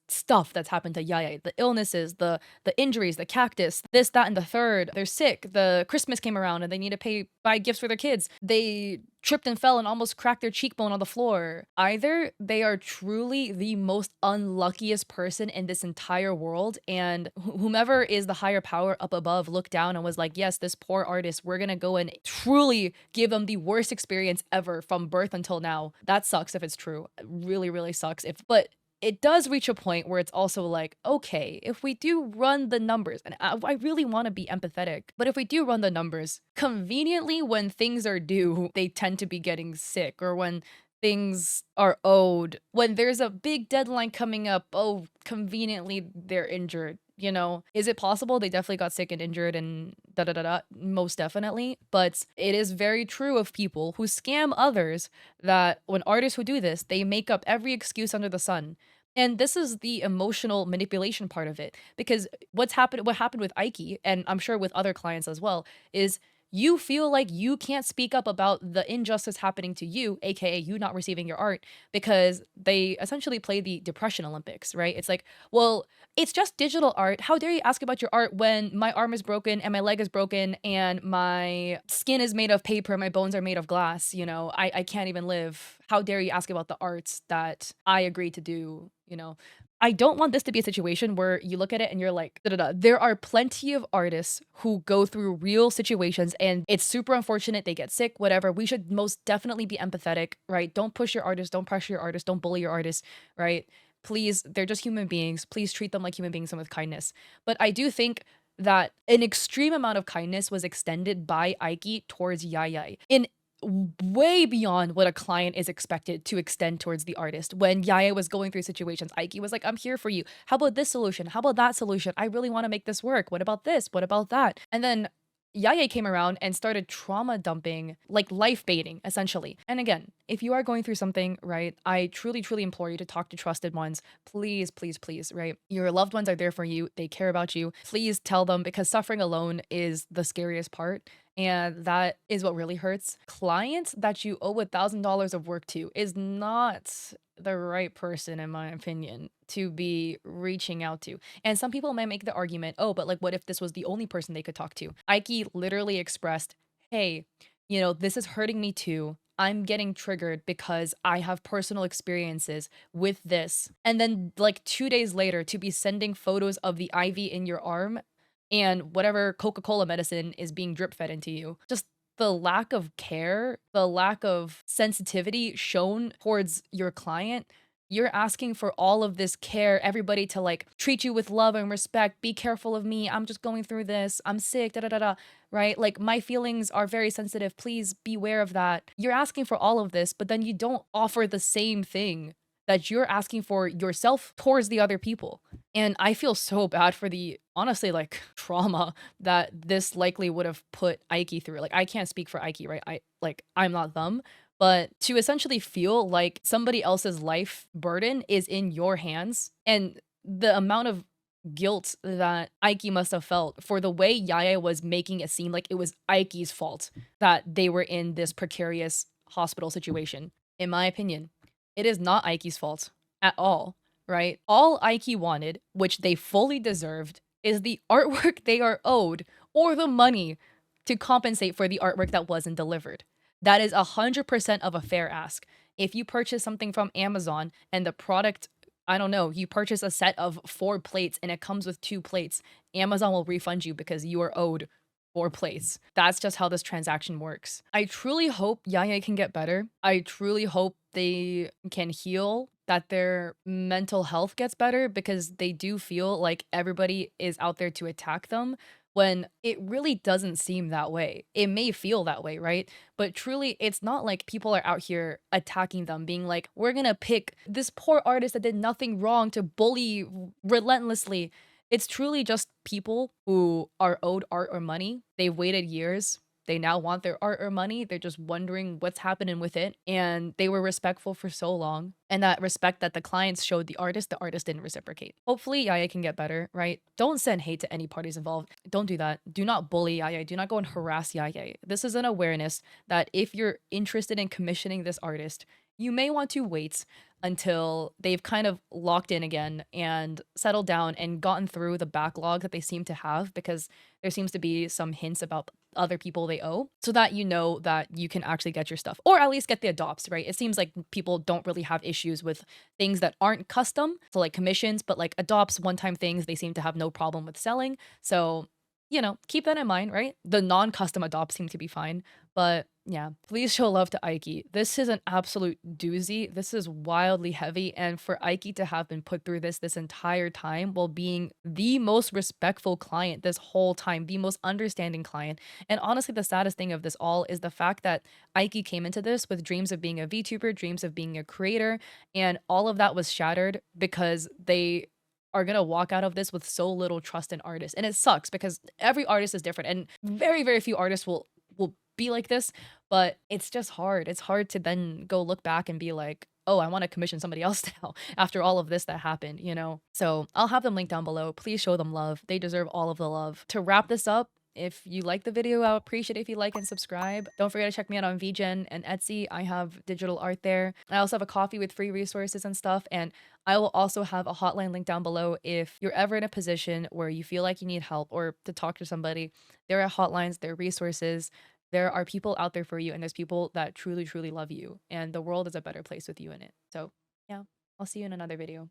stuff that's happened to Yaya, the illnesses, the injuries, the cactus, this, that, and the third. They're sick. The Christmas came around and they need to buy gifts for their kids. They tripped and fell and almost cracked their cheekbone on the floor. Either they are truly the most unluckiest person in this entire world, and whomever is the higher power up above looked down and was like, yes, this poor artist, we're gonna go and truly give them the worst experience ever from birth until now. That sucks if it's true. It really, really sucks. But it does reach a point where it's also like, okay, if we do run the numbers, and I really want to be empathetic, but if we do run the numbers, conveniently when things are due, they tend to be getting sick, or when things are owed, when there's a big deadline coming up, oh, conveniently they're injured. Is it possible they definitely got sick and injured and da da da da? Most definitely. But it is very true of people who scam others that when artists who do this, they make up every excuse under the sun. And this is the emotional manipulation part of it. Because what happened with Ike, and I'm sure with other clients as well, is you feel like you can't speak up about the injustice happening to you, aka you not receiving your art, because they essentially play the Depression Olympics, right? It's like, well, it's just digital art. How dare you ask about your art when my arm is broken and my leg is broken and my skin is made of paper, my bones are made of glass, I can't even live. How dare you ask about the arts that I agreed to do? I don't want this to be a situation where you look at it and you're like, da, da, da. There are plenty of artists who go through real situations and it's super unfortunate. They get sick, whatever. We should most definitely be empathetic, right? Don't push your artists, don't pressure your artists, don't bully your artists, right? Please, they're just human beings. Please treat them like human beings and with kindness. But I do think that an extreme amount of kindness was extended by Ike towards Yaya in way beyond what a client is expected to extend towards the artist. When Yaya was going through situations, Ike was like, I'm here for you. How about this solution? How about that solution? I really want to make this work. What about this? What about that? And then Yaya came around and started trauma dumping, like life baiting, essentially. And again, if you are going through something, right, I truly, truly implore you to talk to trusted ones. Please, please, please, right? Your loved ones are there for you. They care about you. Please tell them, because suffering alone is the scariest part. And that is what really hurts. Clients that you owe $1,000 of work to is not the right person, in my opinion, to be reaching out to. And some people might make the argument, oh, but like, what if this was the only person they could talk to? Ike literally expressed, hey, this is hurting me too. I'm getting triggered because I have personal experiences with this. And then, like, 2 days later, to be sending photos of the IV in your arm and whatever Coca-Cola medicine is being drip fed into you. Just the lack of care, the lack of sensitivity shown towards your client. You're asking for all of this care, everybody to like treat you with love and respect. Be careful of me. I'm just going through this. I'm sick, da da da da. Right? Like, my feelings are very sensitive. Please beware of that. You're asking for all of this, but then you don't offer the same thing that you're asking for yourself towards the other people. And I feel so bad for the, honestly, like, trauma that this likely would have put Ike through. Like, I can't speak for Ike, right? I'm not them. But to essentially feel like somebody else's life burden is in your hands, and the amount of guilt that Ike must have felt for the way Yaya was making it seem like it was Ike's fault that they were in this precarious hospital situation. In my opinion, it is not Ike's fault at all, right? All Ike wanted, which they fully deserved, is the artwork they are owed or the money to compensate for the artwork that wasn't delivered. That is 100% of a fair ask. If you purchase something from Amazon and the product, I don't know, you purchase a set of 4 plates and it comes with 2 plates, Amazon will refund you because you are owed 4 plates. That's just how this transaction works. I truly hope Yaya can get better. I truly hope they can heal, that their mental health gets better, because they do feel like everybody is out there to attack them, when it really doesn't seem that way. It may feel that way, right? But truly, it's not like people are out here attacking them, being like, we're gonna pick this poor artist that did nothing wrong to bully relentlessly. It's truly just people who are owed art or money. They've waited years. They now want their art or money. They're just wondering what's happening with it. And they were respectful for so long. And that respect that the clients showed the artist didn't reciprocate. Hopefully, Yaya can get better, right? Don't send hate to any parties involved. Don't do that. Do not bully Yaya. Do not go and harass Yaya. This is an awareness that if you're interested in commissioning this artist, you may want to wait until they've kind of locked in again and settled down and gotten through the backlog that they seem to have, because there seems to be some hints about other people they owe, so that you know that you can actually get your stuff, or at least get the adopts, right? It seems like people don't really have issues with things that aren't custom, so like commissions, but like adopts, one-time things, they seem to have no problem with selling. So, keep that in mind, right? The non-custom adopts seem to be fine, but yeah, please show love to Aiki. This is an absolute doozy. This is wildly heavy, and for Aiki to have been put through this entire time while being the most respectful client this whole time, the most understanding client. And honestly, the saddest thing of this all is the fact that Aiki came into this with dreams of being a VTuber, dreams of being a creator, and all of that was shattered because they are gonna walk out of this with so little trust in artists. And it sucks because every artist is different, and very, very few artists will be like this, but it's just hard. It's hard to then go look back and be like, oh, I want to commission somebody else now after all of this that happened. So I'll have them linked down below. Please show them love. They deserve all of the love. To wrap this up, if you like the video, I would appreciate it if you like and subscribe. Don't forget to check me out on VGen and Etsy. I have digital art there. I also have a coffee with free resources and stuff. And I will also have a hotline link down below if you're ever in a position where you feel like you need help or to talk to somebody. There are hotlines, there are resources. There are people out there for you, and there's people that truly, truly love you. And the world is a better place with you in it. So, yeah, I'll see you in another video.